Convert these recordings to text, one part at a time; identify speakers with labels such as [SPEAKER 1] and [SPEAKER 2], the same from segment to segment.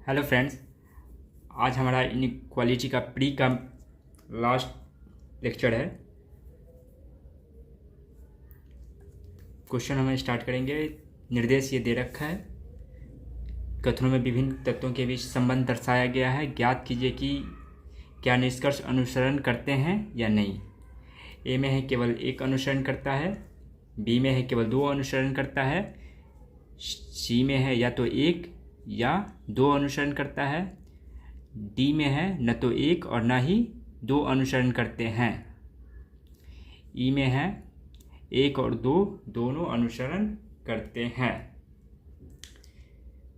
[SPEAKER 1] Hello friends, आज हमारा inequality का प्री का लास्ट लेक्चर है। क्वेश्चन हमें स्टार्ट करेंगे। निर्देश ये दे रखा है, कथनों में विभिन्न तत्वों के बीच संबंध दर्शाया गया है। ज्ञात कीजिए कि क्या निष्कर्ष अनुसरण करते हैं या नहीं। ए में है केवल एक अनुसरण करता है, बी में है केवल दो अनुसरण करता है, सी में है या तो एक या दो अनुसरण करता है, डी में है न तो एक और न ही दो अनुसरण करते हैं, ई में है एक और दो दोनों अनुसरण करते हैं।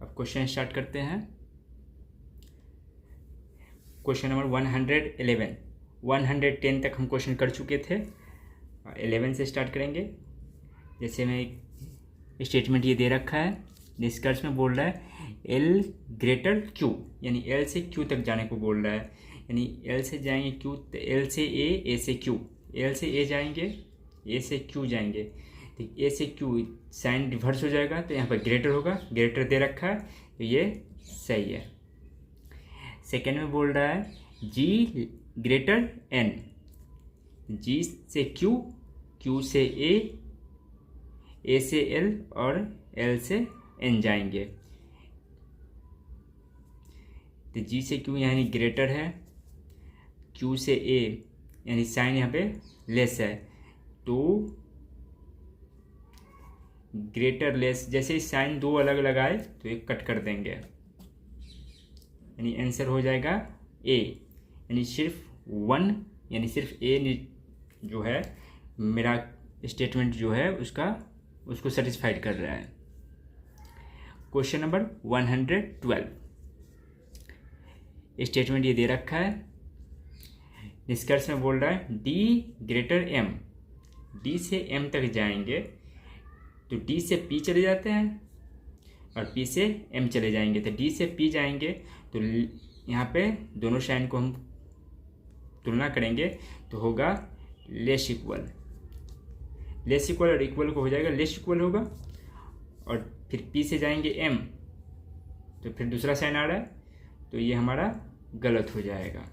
[SPEAKER 1] अब क्वेश्चन स्टार्ट करते हैं। क्वेश्चन नंबर 111, 110 तक हम क्वेश्चन कर चुके थे। 11 से स्टार्ट करेंगे। जैसे में स्टेटमेंट ये दे रखा है, निष्कर्ष में बोल रहा है L ग्रेटर Q, यानी L से Q तक जाने को बोल रहा है। यानी L से जाएंगे Q, L से A, A से Q, L से A जाएंगे, A से Q जाएंगे। ठीक, A से Q साइन रिवर्स हो जाएगा तो यहाँ पर ग्रेटर होगा, ग्रेटर दे रखा है तो ये सही है। सेकेंड में बोल रहा है G ग्रेटर N, G से Q, Q से A, A से L और L से N जाएंगे। तो G से Q यानी ग्रेटर है, Q से A यानी साइन यहाँ पे लेस है, तो ग्रेटर लेस जैसे साइन दो अलग लगाए तो एक कट कर देंगे, यानी आंसर हो जाएगा A। यानी सिर्फ वन, यानी सिर्फ A जो है मेरा स्टेटमेंट जो है उसको सेटिस्फाइड कर रहा है। क्वेश्चन नंबर 112, स्टेटमेंट ये दे रखा है, निष्कर्ष में बोल रहा है D ग्रेटर M, D से M तक जाएंगे तो D से P चले जाते हैं और P से M चले जाएंगे। तो D से P जाएंगे तो यहाँ पे दोनों साइन को हम तुलना करेंगे तो होगा लेस इक्वल, लेस इक्वल और इक्वल को हो जाएगा लेस इक्वल होगा। और फिर P से जाएंगे M तो फिर दूसरा साइन आ रहा है तो ये हमारा गलत हो जाएगा।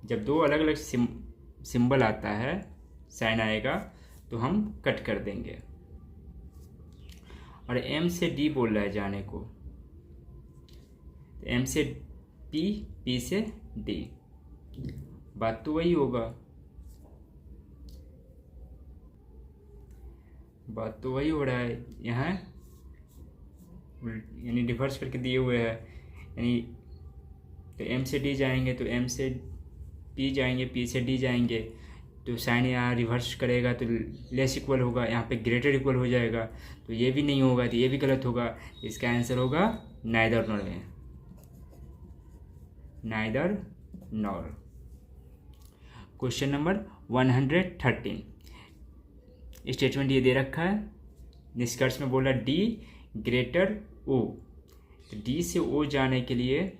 [SPEAKER 1] जब दो अलग अलग सिंबल आता है, साइन आएगा तो हम कट कर देंगे। और M से D बोल रहा है जाने को, तो M से P, P से D, बात तो वही होगा, बात तो वही हो रहा है यहाँ, यानी रिवर्स करके दिए हुए हैं। यानी तो M से D जाएंगे तो M से P जाएंगे, P से D जाएंगे तो साइन यहाँ रिवर्स करेगा तो लेस इक्वल होगा, यहाँ पे ग्रेटर इक्वल हो जाएगा, तो ये भी नहीं होगा तो ये भी गलत होगा। इसका आंसर होगा नाइदर नॉर है, neither nor. Question number 113, statement ये दे रखा है, निष्कर्ष में बोला D ग्रेटर O, तो D से O जाने के लिए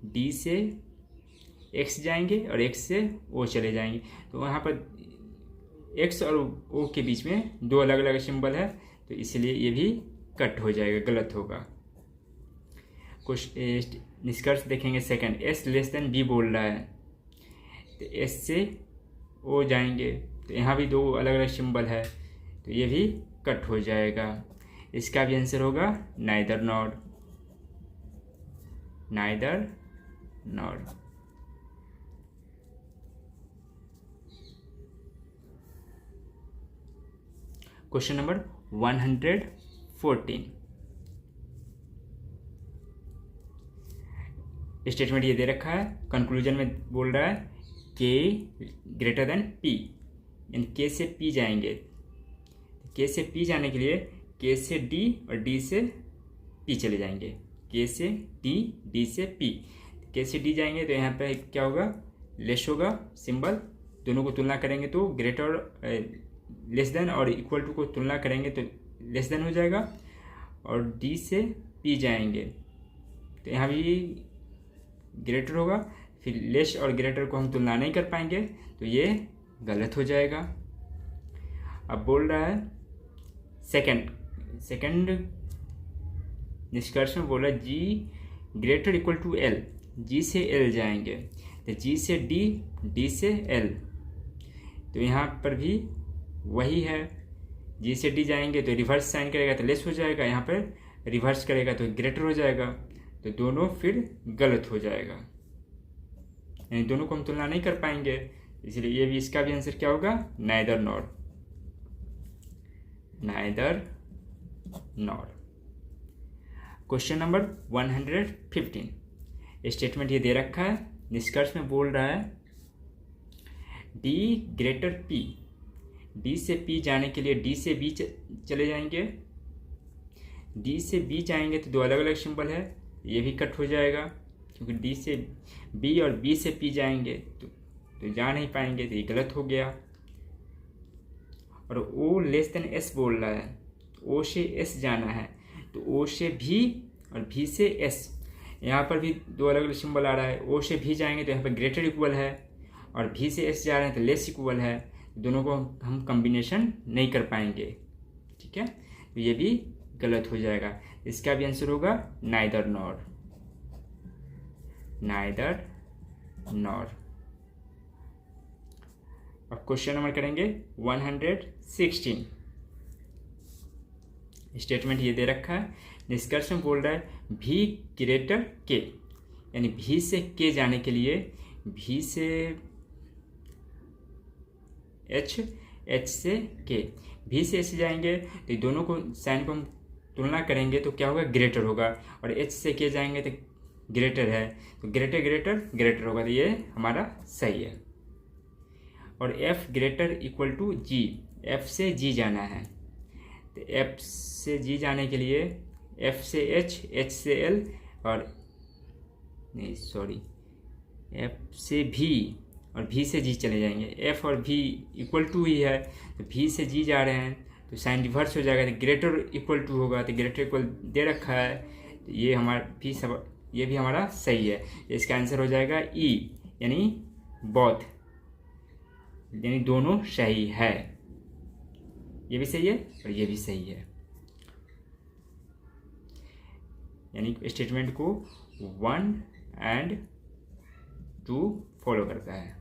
[SPEAKER 1] D से X जाएंगे और X से O चले जाएंगे, तो वहाँ पर X और O के बीच में दो अलग अलग सिंबल है तो इसलिए ये भी कट हो जाएगा, गलत होगा। कुछ निष्कर्ष देखेंगे। Second, S less than B बोल रहा है तो S से O जाएंगे तो यहाँ भी दो अलग अलग सिंबल है तो ये भी कट हो जाएगा। इसका भी आंसर होगा neither nor, neither nor. Question number 114, statement ये दे रखा है, कंक्लूजन में बोल रहा है K ग्रेटर देन P, यानी K से P जाएंगे। K से P जाने के लिए K से D और D से P चले जाएंगे, K से D, D से P, K से D जाएंगे तो यहाँ पे क्या होगा, लेस होगा सिंबल, दोनों को तुलना करेंगे तो ग्रेटर लेस देन और इक्वल टू को तुलना करेंगे तो लेस देन हो जाएगा। और D से P जाएंगे तो यहाँ भी ग्रेटर होगा, फिर लेस और ग्रेटर को हम तुलना नहीं कर पाएंगे तो ये गलत हो जाएगा। अब बोल रहा है सेकंड निष्कर्ष में बोला जी ग्रेटर इक्वल टू एल, जी से एल जाएंगे तो जी से डी, डी से एल, तो यहाँ पर भी वही है, जी से डी जाएंगे तो रिवर्स साइन करेगा तो लेस हो जाएगा, यहाँ पर रिवर्स करेगा तो ग्रेटर हो जाएगा, तो दोनों फिर गलत हो जाएगा, यानी दोनों को हम तुलना नहीं कर पाएंगे, इसलिए ये भी, इसका भी आंसर क्या होगा, neither nor, neither nor. Question number 115, statement ये दे रखा है, निष्कर्ष में बोल रहा है डी ग्रेटर पी, डी से पी जाने के लिए डी से बी चले जाएंगे, डी से बी जाएंगे तो दो अलग अलग सिंबल है, ये भी कट हो जाएगा, क्योंकि डी से बी और बी से पी जाएंगे तो जा नहीं पाएंगे, तो ये गलत हो गया। और ओ लेस देन एस बोल रहा है, ओ से एस जाना है, तो ओ से भी और भी से एस, यहाँ पर भी दो अलग अलग सिंबल आ रहा है, ओ से भी जाएंगे तो यहाँ पर ग्रेटर इक्वल है, और भी से एस जा रहे हैं तो लेस इक्वल है, दोनों को हम कॉम्बिनेशन नहीं कर पाएंगे, ठीक है, तो ये भी गलत हो जाएगा, इसका भी आंसर होगा नाइदर नॉर, नाइदर नॉर। अब क्वेश्चन नंबर करेंगे 116, स्टेटमेंट ये दे रखा है, निष्कर्ष में बोल रहा है भी ग्रेटर के, यानी भी से के जाने के लिए भी से एच, एच से के, भी से एच जाएंगे तो दोनों को साइन को हम तुलना करेंगे तो क्या होगा, ग्रेटर होगा, और एच से के जाएंगे तो ग्रेटर है, तो ग्रेटर ग्रेटर ग्रेटर होगा, तो ये हमारा सही है। और F greater equal to G, F से जी जाना है, तो एफ से जी जाने के लिए एफ से एच, एच से एल, और नहीं सॉरी एफ से भी और भी से जी चले जाएंगे, एफ और भी इक्वल टू ही है, तो भी से जी जा रहे हैं तो साइन रिवर्स हो जाएगा, तो ग्रेटर इक्वल टू होगा, तो ग्रेटर इक्वल दे रखा है, तो ये हमारा भी सब, ये भी हमारा सही है, इसका आंसर हो जाएगा ई, यानी बोथ, यानी दोनों सही है, ये भी सही है और ये भी सही है, यानी स्टेटमेंट को 1 और 2 फॉलो करता है,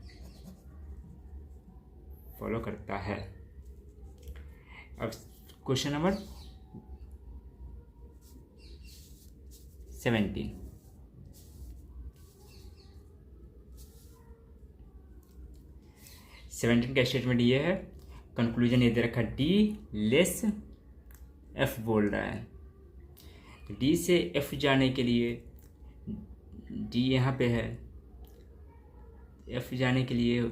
[SPEAKER 1] फॉलो करता है। अब क्वेश्चन नंबर 17, का स्टेटमेंट ये है, कंक्लूजन ये दे रखा डी लेस एफ बोल रहा है, तो डी से एफ जाने के लिए, डी यहाँ पे है, एफ जाने के लिए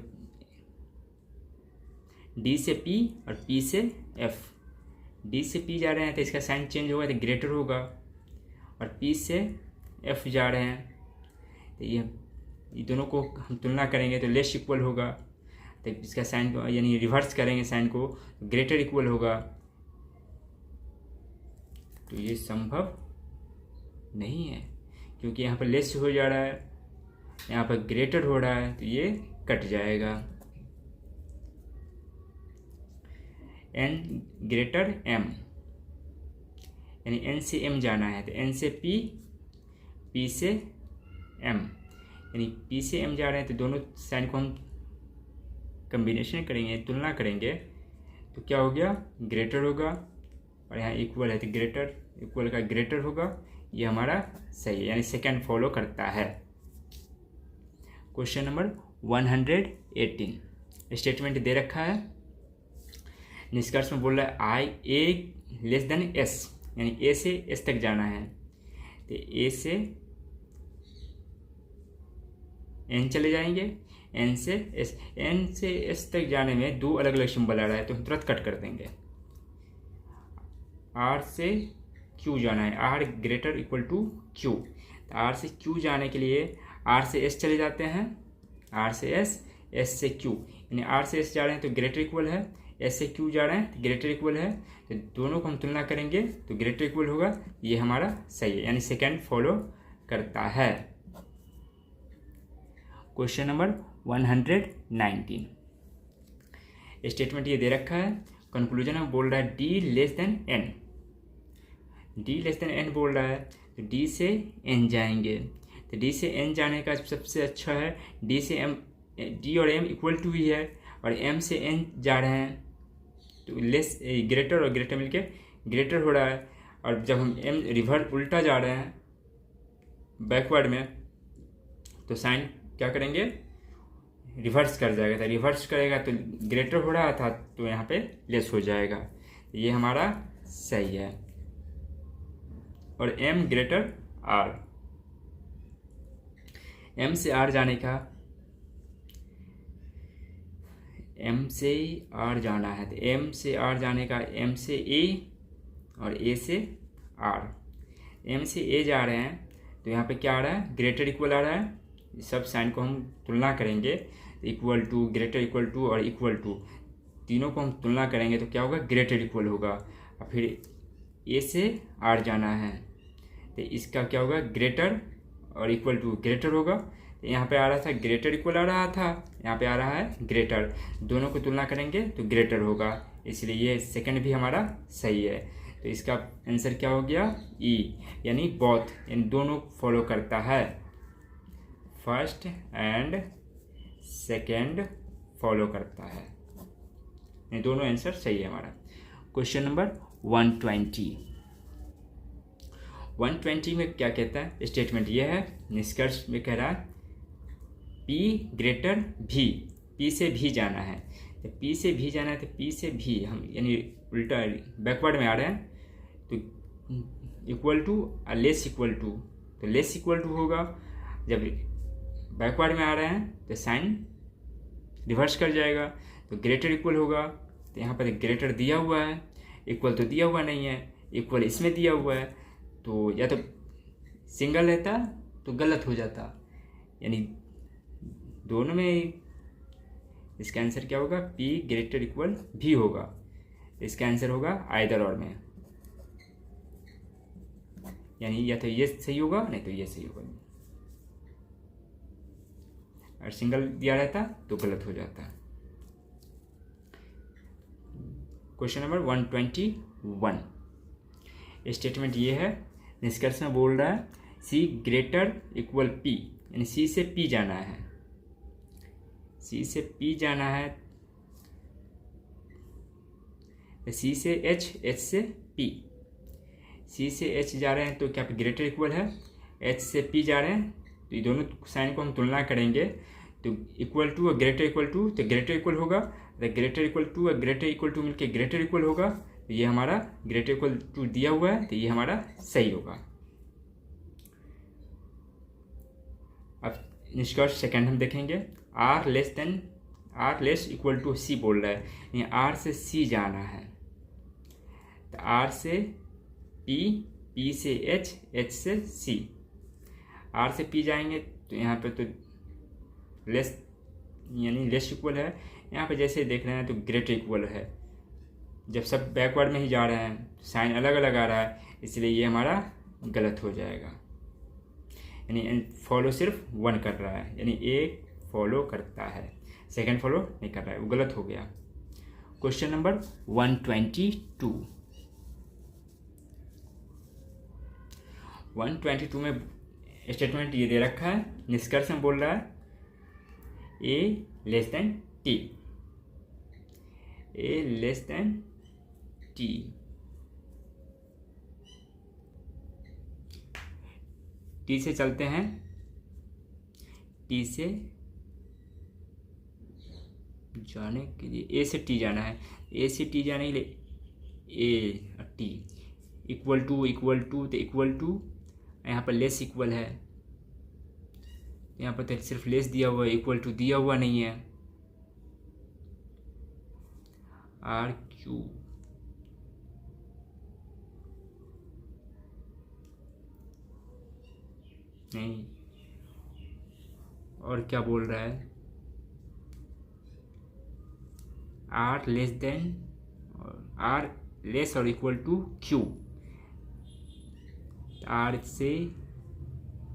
[SPEAKER 1] डी से पी और पी से एफ, डी से पी जा रहे हैं तो इसका साइन चेंज होगा तो ग्रेटर होगा, और पी से एफ जा रहे हैं तो ये दोनों को हम तुलना करेंगे तो लेस इक्वल होगा, तो इसका साइन को यानी रिवर्स करेंगे साइन को, ग्रेटर इक्वल होगा, तो ये संभव नहीं है, क्योंकि यहाँ पर लेस हो जा रहा है, यहाँ पर ग्रेटर हो रहा है, तो ये कट जाएगा। एन ग्रेटर एम, यानी एन से एम जाना है, तो एन से पी, पी से एम, यानी पी से एम जा रहे हैं तो दोनों साइन को हम कम्बिनेशन करेंगे, तुलना करेंगे, तो क्या हो गया, ग्रेटर होगा, और यहाँ इक्वल है तो ग्रेटर इक्वल का ग्रेटर होगा, ये हमारा सही है, यानी सेकंड फॉलो करता है। क्वेश्चन नंबर 118, स्टेटमेंट दे रखा है, निष्कर्ष में बोल रहा है आई ए लेस देन एस, यानी ए से एस तक जाना है, तो ए से एन चले जाएंगे, एन से एस, एन से एस तक जाने में दो अलग अलग सिंबल आ रहा है तो हम तुरंत कट कर देंगे। आर से क्यू जाना है, R greater equal to Q, तो आर से क्यू जाने के लिए आर से एस चले जाते हैं, आर से एस, एस से क्यू, यानी आर से एस जा रहे हैं तो ग्रेटर इक्वल है, एस से क्यू जा रहे हैं तो ग्रेटर इक्वल है, तो दोनों को हम तुलना करेंगे तो ग्रेटर इक्वल होगा, ये हमारा सही है, यानी सेकंड फॉलो करता है। क्वेश्चन नंबर 119, स्टेटमेंट ये दे रखा है, कंक्लूजन में बोल रहा है D less than N, D less than N बोल रहा है तो डी से एन जाएंगे। तो डी से एन जाने का सबसे अच्छा है डी से एम, डी और एम इक्वल टू ही है और एम से एन जा रहे हैं तो लेस ग्रेटर और ग्रेटर मिलके ग्रेटर हो रहा है। और जब हम एम रिवर्स उल्टा जा रहे हैं बैकवर्ड में तो साइन क्या करेंगे, रिवर्स कर जाएगा। तो रिवर्स करेगा तो ग्रेटर हो रहा था तो यहाँ पे लेस हो जाएगा। ये हमारा सही है। और एम ग्रेटर आर, एम से आर जाने का, एम से आर जाना है तो एम से आर जाने का एम से ए और ए से आर। एम से ए जा रहे हैं तो यहाँ पे क्या आ रहा है, ग्रेटर इक्वल आ रहा है। सब साइन को हम तुलना करेंगे, equal to, greater equal to और इक्वल टू, तीनों को हम तुलना करेंगे तो क्या होगा, ग्रेटर इक्वल होगा। और फिर ए से आर जाना है तो इसका क्या होगा, ग्रेटर और इक्वल टू ग्रेटर होगा। तो यहाँ पे आ रहा था ग्रेटर इक्वल आ रहा था, यहाँ पे आ रहा है ग्रेटर, दोनों को तुलना करेंगे तो ग्रेटर होगा, इसलिए ये सेकंड भी हमारा सही है। तो इसका आंसर क्या हो गया, ई, यानी बोथ, यानी दोनों फॉलो करता है, फर्स्ट एंड सेकंड फॉलो करता है, ये दोनों आंसर सही है हमारा। क्वेश्चन नंबर 120 में क्या कहता है, स्टेटमेंट ये है, निष्कर्ष में कह रहा है P ग्रेटर भी, P से भी जाना है। तो P से भी जाना है तो P से भी हम यानी उल्टा बैकवर्ड में आ रहे हैं तो इक्वल टू और लेस इक्वल टू, तो लेस इक्वल टू होगा। जब बैकवर्ड में आ रहे हैं तो साइन रिवर्स कर जाएगा तो ग्रेटर इक्वल होगा। तो यहाँ पर ग्रेटर दिया हुआ है, इक्वल तो दिया हुआ नहीं है, इक्वल इसमें दिया हुआ है, तो या तो सिंगल रहता तो गलत हो जाता, यानी दोनों में इसका आंसर क्या होगा, P ग्रेटर इक्वल भी होगा। इसका आंसर होगा आइदर और में, यानी या तो ये सही होगा नहीं तो ये सही होगा, और सिंगल दिया रहता तो गलत हो जाता। क्वेश्चन नंबर 121, स्टेटमेंट ये है, निष्कर्ष में बोल रहा है C ग्रेटर इक्वल P, यानी C से P जाना है, C से P जाना है, C से H, H से P, C से H जा रहे हैं तो क्या ग्रेटर इक्वल है, H से P जा रहे हैं तो ये दोनों साइन को हम तुलना करेंगे तो इक्वल टू और ग्रेटर इक्वल टू, तो ग्रेटर इक्वल होगा, तो ग्रेटर इक्वल टू और ग्रेटर इक्वल टू मिलके ग्रेटर इक्वल होगा। तो ये हमारा ग्रेटर इक्वल टू दिया हुआ है तो ये हमारा सही होगा। अब निष्कर्ष सेकंड हम देखेंगे, R less equal to C बोल रहा है, यानी R से C जाना है तो R से P, P से H, H से C। R से P जाएंगे तो यहाँ पे तो लेस यानी लेस इक्वल है, यहाँ पे जैसे देख रहे हैं तो ग्रेटर इक्वल है। जब सब बैकवर्ड में ही जा रहे हैं साइन अलग अलग आ रहा है, इसलिए ये हमारा गलत हो जाएगा, यानी फॉलो सिर्फ वन कर रहा है, यानी एक फॉलो करता है, सेकंड फॉलो नहीं कर रहा है, वो गलत हो गया। क्वेश्चन नंबर 122 में स्टेटमेंट ये दे रखा है, निष्कर्ष में बोल रहा है A less than T, A less than T, T से चलते हैं, T से जाने के लिए A से T जाना है, A से T जाने के लिए A और T इक्वल टू तो इक्वल टू, यहाँ पर लेस इक्वल है, यहाँ पर तो सिर्फ लेस दिया हुआ है, इक्वल टू दिया हुआ नहीं है। आर क्यू नहीं, और क्या बोल रहा है, आर लेस देन और आर लेस और इक्वल टू क्यू, आर से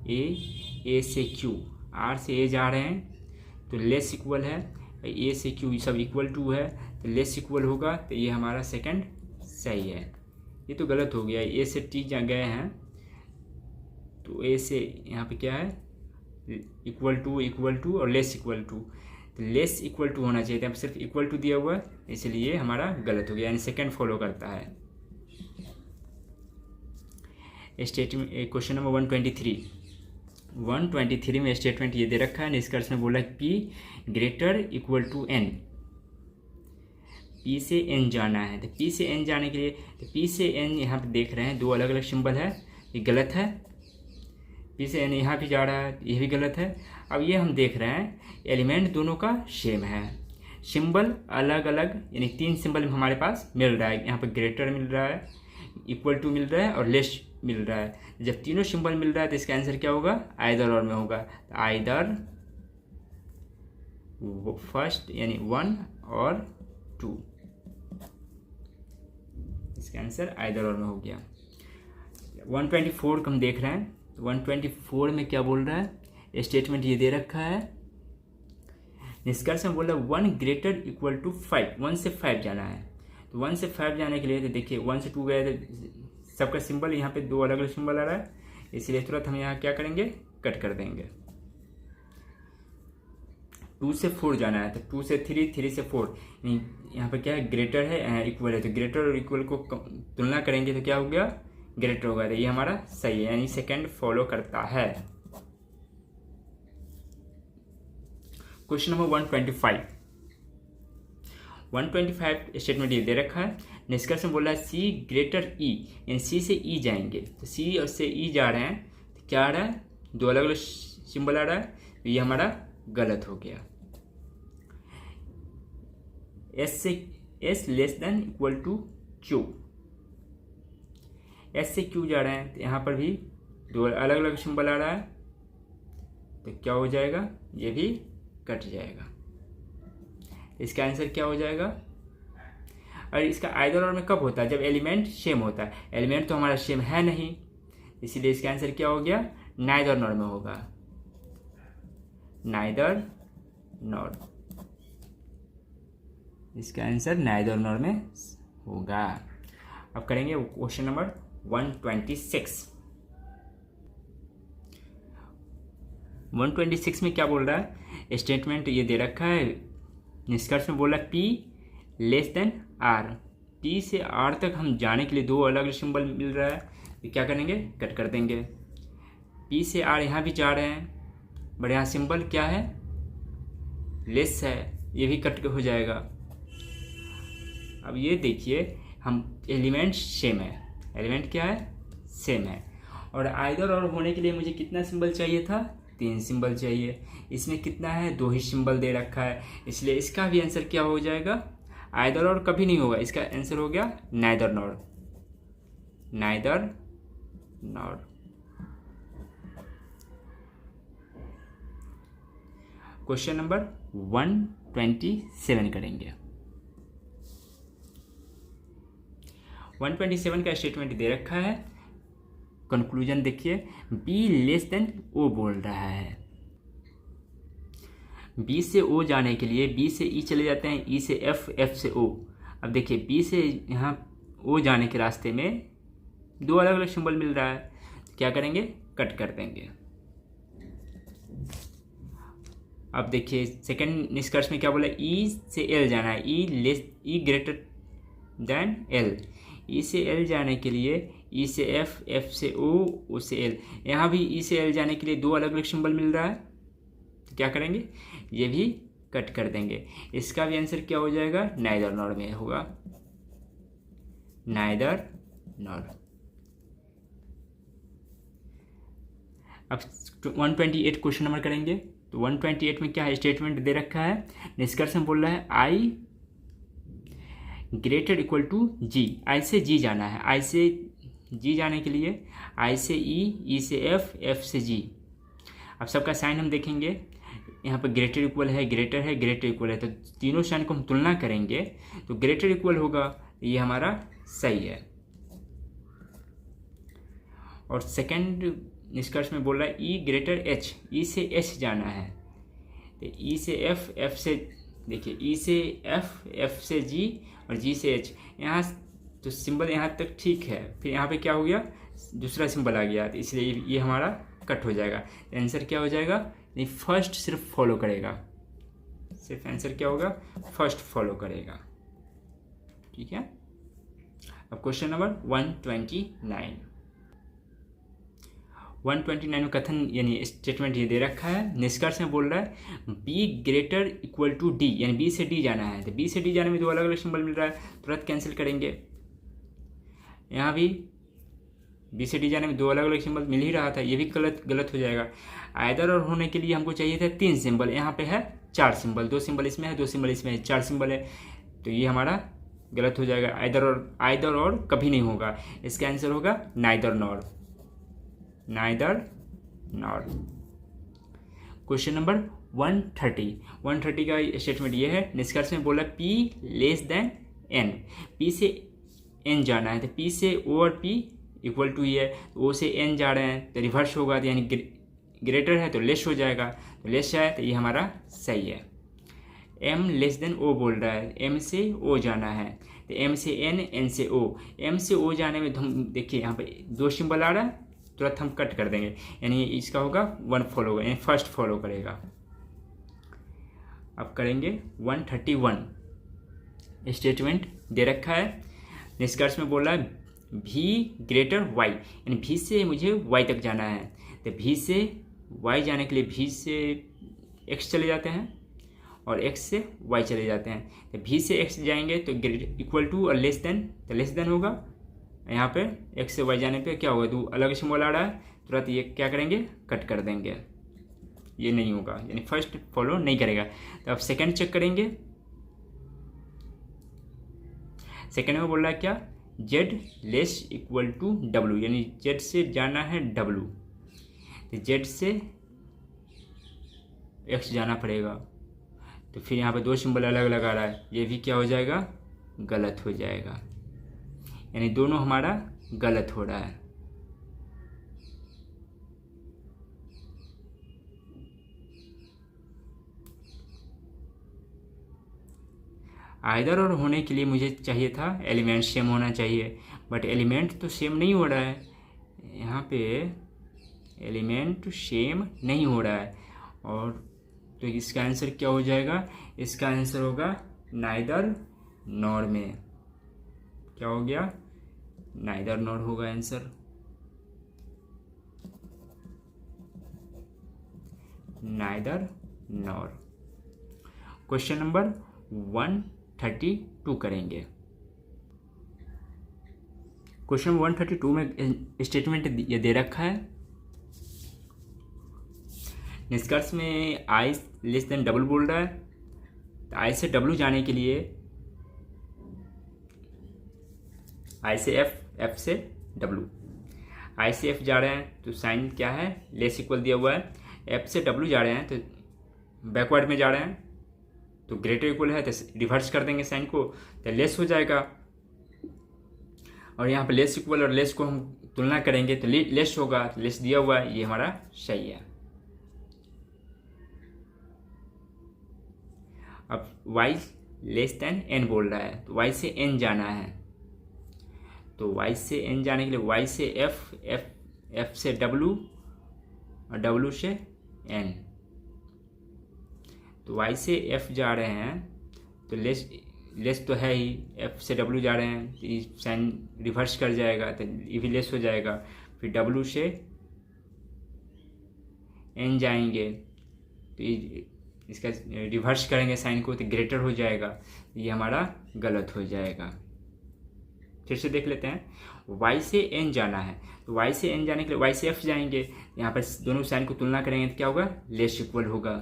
[SPEAKER 1] ए से क्यू, आर से ए जा रहे हैं तो लेस इक्वल है, ए से क्यू सब इक्वल टू है तो लेस इक्वल होगा, तो ये हमारा सेकंड सही है, ये तो गलत हो गया, ए से टी जहाँ गए हैं तो ए से यहाँ पे क्या है इक्वल टू और लेस इक्वल टू, तो लेस इक्वल टू होना चाहिए था, सिर्फ इक्वल टू दिया हुआ है इसलिए हमारा गलत हो गया, यानी सेकंड फॉलो करता है। स्टेटमेंट क्वेश्चन नंबर 123 में स्टेटमेंट ये दे रखा है, निष्कर्ष में बोला P greater equal to N, P से N जाना है। तो P से N जाने के लिए तो P से N यहाँ पे देख रहे हैं दो अलग अलग सिंबल है, ये गलत है। P से N यहाँ भी जा रहा है, ये भी गलत है। अब ये हम देख रहे हैं एलिमेंट दोनों का सेम है, सिंबल अलग अलग, यानी 3 सिंबल हमारे पास मिल रहा है। यहाँ पर ग्रेटर मिल रहा है, इक्वल टू मिल रहा है और लेस मिल रहा है। जब तीनों सिंबल मिल रहा है तो इसका आंसर क्या होगा, आइदर और में होगा। आइदर फर्स्ट यानी 1 और 2, इसका आंसर आइदर और में हो गया। 124 को हम देख रहे हैं, 124 में क्या बोल रहा है, स्टेटमेंट ये दे रखा है, निष्कर्ष में बोल रहा है 1 ग्रेटर इक्वल टू 5, 1 से 5 जाना है। तो 1 से 5 जाने के लिए तो देखिए 1 से 2 गए तो सबका सिंबल यहाँ पे दो अलग अलग सिंबल आ रहा है, इसलिए तुरंत हम यहाँ क्या करेंगे, कट कर देंगे। 2 से 4 जाना है तो 2 से 3, 3 से 4, यहाँ पे क्या है ग्रेटर है इक्वल है, तो ग्रेटर और इक्वल को तुलना करेंगे तो क्या हो गया, ग्रेटर होगा। तो ये हमारा सही है, यानी सेकंड फॉलो करता है। क्वेश्चन नंबर 125 स्टेटमेंट ये दे रखा है, निष्कर्ष में बोला है सी ग्रेटर ई, यानी सी से ई जाएंगे, तो सी और से ई जा रहे हैं तो क्या आ रहा है, दो अलग अलग सिंबल आ रहा है, तो ये हमारा गलत हो गया। एस से S less than equal to Q, S से क्यू जा रहे हैं तो यहाँ पर भी दो अलग अलग सिंबल आ रहा है, तो क्या हो जाएगा, ये भी कट जाएगा। इसका आंसर क्या हो जाएगा, और इसका आइदर और में कब होता है, जब एलिमेंट सेम होता है। एलिमेंट तो हमारा सेम है नहीं, इसीलिए इसका आंसर क्या हो गया, नाइदर नॉर में होगा, नाइदर नॉर, इसका आंसर नाइदर नॉर में होगा। अब करेंगे क्वेश्चन नंबर 126 में क्या बोल रहा है, स्टेटमेंट ये दे रखा है, निष्कर्ष में बोला P less than R, P से R तक हम जाने के लिए दो अलग अलग सिंबल मिल रहा है, तो क्या करेंगे, कट कर देंगे। P से R यहाँ भी जा रहे हैं, बट यहाँ सिंबल क्या है, लेस है, ये भी कट हो जाएगा। अब ये देखिए हम एलिमेंट सेम है, एलिमेंट क्या है, सेम है, और आइदर और होने के लिए मुझे कितना सिंबल चाहिए था, 3 सिंबल चाहिए। इसमें कितना है, 2 ही सिंबल दे रखा है, इसलिए इसका भी आंसर क्या हो जाएगा, आइदर और कभी नहीं होगा, इसका आंसर हो गया neither nor, neither nor. Question number 127 करेंगे। 127 का स्टेटमेंट दे रखा है, कंक्लूजन देखिए, बी लेस देन ओ बोल रहा है। बी से ओ जाने के लिए बी से ई चले जाते हैं, ई से एफ, एफ से ओ। अब देखिए बी से यहाँ ओ जाने के रास्ते में दो अलग अलग सिंबल मिल रहा है, तो क्या करेंगे, कट कर देंगे। अब देखिए सेकंड निष्कर्ष में क्या बोला, ई से एल जाना है, ई ग्रेटर देन एल, ई से एल जाने के लिए ई से एफ, एफ से ओ, ओ से एल। यहाँ भी ई से एल जाने के लिए दो अलग अलग सिंबल मिल रहा है, तो क्या करेंगे, ये भी कट कर देंगे। इसका भी आंसर क्या हो जाएगा, नाइदर नॉर में होगा, नाइदर नॉर। अब 128 क्वेश्चन नंबर करेंगे। तो 128 में क्या है, स्टेटमेंट दे रखा है, निष्कर्ष में बोल रहा है आई ग्रेटर इक्वल टू जी, आई से जी जाना है, आई से जी जाने के लिए आई से ई, ई से एफ, एफ से जी। अब सबका साइन हम देखेंगे, यहाँ पर ग्रेटर इक्वल है, ग्रेटर है, ग्रेटर इक्वल है, तो तीनों साइन को हम तुलना करेंगे तो ग्रेटर इक्वल होगा, ये हमारा सही है। और सेकंड निष्कर्ष में बोल रहा है ई ग्रेटर एच, ई से एच जाना है, तो ई से एफ, एफ से, देखिए ई से एफ, एफ से जी और जी से एच। यहाँ तो सिंबल यहाँ तक ठीक है, फिर यहाँ पे क्या हो गया, दूसरा सिंबल आ गया, तो इसलिए ये हमारा कट हो जाएगा। आंसर क्या हो जाएगा, नहीं फर्स्ट सिर्फ फॉलो करेगा, सिर्फ आंसर क्या होगा, फर्स्ट फॉलो करेगा। ठीक है। अब क्वेश्चन नंबर 129 में कथन यानी स्टेटमेंट ये दे रखा है, निष्कर्ष में बोल रहा है B greater equal to D, यानी बी से डी जाना है। तो बी से डी जाने में दो अलग अलग सिंबल मिल रहा है, तुरंत कैंसिल करेंगे। यहाँ भी बी से डी जाने में दो अलग अलग सिंबल मिल ही रहा था, ये भी गलत हो जाएगा। आइदर और होने के लिए हमको चाहिए था 3 सिंबल, यहाँ पे है 4 सिंबल, 2 सिंबल इसमें है, 2 सिंबल इसमें है, 4 सिंबल है, तो ये हमारा गलत हो जाएगा। आइदर और कभी नहीं होगा, इसका आंसर होगा नाइदर नॉर। क्वेश्चन नंबर 130 का स्टेटमेंट ये है, निष्कर्ष में बोला P less than N, P से N जाना है, तो P से O और P इक्वल टू ही है, O से N जा रहे हैं तो रिवर्स होगा, तो यानी ग्रेटर है तो लेस हो जाएगा, तो लेस है तो ये हमारा सही है। M लेस देन O बोल रहा है, M से O जाना है, तो M से N, N से O, M से O जाने में हम देखिए यहाँ पे 2 सिंबल आ रहा है, तुरंत हम कट कर देंगे, यानी इसका होगा 1 फॉलो होगा, यानी फर्स्ट फॉलो करेगा। अब करेंगे 131 स्टेटमेंट दे रखा है, निष्कर्ष में बोल रहा है भी ग्रेटर वाई, यानी भी से मुझे वाई तक जाना है, तो भी से वाई जाने के लिए भी से एक्स चले जाते हैं और एक्स से वाई चले जाते हैं, तो भी से एक्स जाएंगे तो इक्वल टू और लेस देन, तो लेस देन होगा। यहाँ पे एक्स से वाई जाने पे क्या होगा, दो अलग सिंबल आ रहा है, तुरंत ये क्या करेंगे, कट कर देंगे, ये नहीं होगा, यानी फर्स्ट फॉलो नहीं करेगा। तो अब सेकंड चेक करेंगे, सेकंड में बोल रहा है क्या, Z less equal to W, यानी जेड से जाना है डब्लू, तो जेड से एक्स जाना पड़ेगा, तो फिर यहाँ पे 2 सिंबल अलग अलग आ रहा है, ये भी क्या हो जाएगा, गलत हो जाएगा, यानी दोनों हमारा गलत हो रहा है। आइदर और होने के लिए मुझे चाहिए था एलिमेंट सेम होना चाहिए, बट एलिमेंट तो सेम नहीं हो रहा है, यहाँ पे एलिमेंट सेम नहीं हो रहा है, और तो इसका आंसर क्या हो जाएगा, इसका आंसर होगा नाइदर नॉर में, क्या हो गया, नाइदर नॉर होगा answer, neither nor. Question number 132 करेंगे। क्वेश्चन 132 में स्टेटमेंट ये दे रखा है, निष्कर्ष में आई लेस देन डबल बोल रहा है, तो आई से डब्लू जाने के लिए आई से एफ, एफ से डब्लू, आई से एफ जा रहे हैं तो साइन क्या है, लेस इक्वल दिया हुआ है, एफ से डब्लू जा रहे हैं तो बैकवर्ड में जा रहे हैं, तो ग्रेटर इक्वल है तो रिवर्स कर देंगे साइन को, तो लेस हो जाएगा, और यहाँ पे लेस इक्वल और लेस को हम तुलना करेंगे तो लेस होगा, तो लेस दिया हुआ है, ये हमारा सही है। अब y लेस देन n बोल रहा है, तो y से n जाना है, तो y से n जाने के लिए y से f से w और w से n, तो y से f जा रहे हैं तो लेस तो है ही, f से w जा रहे हैं तो ये साइन रिवर्स कर जाएगा, तो ये भी लेस हो जाएगा, फिर w से n जाएंगे तो ये इसका रिवर्स करेंगे साइन को तो ग्रेटर हो जाएगा, ये हमारा गलत हो जाएगा। फिर से देख लेते हैं, y से n जाना है, तो y से n जाने के लिए y से f जाएंगे, यहाँ पर दोनों साइन को तुलना करेंगे तो क्या होगा, लेस इक्वल होगा,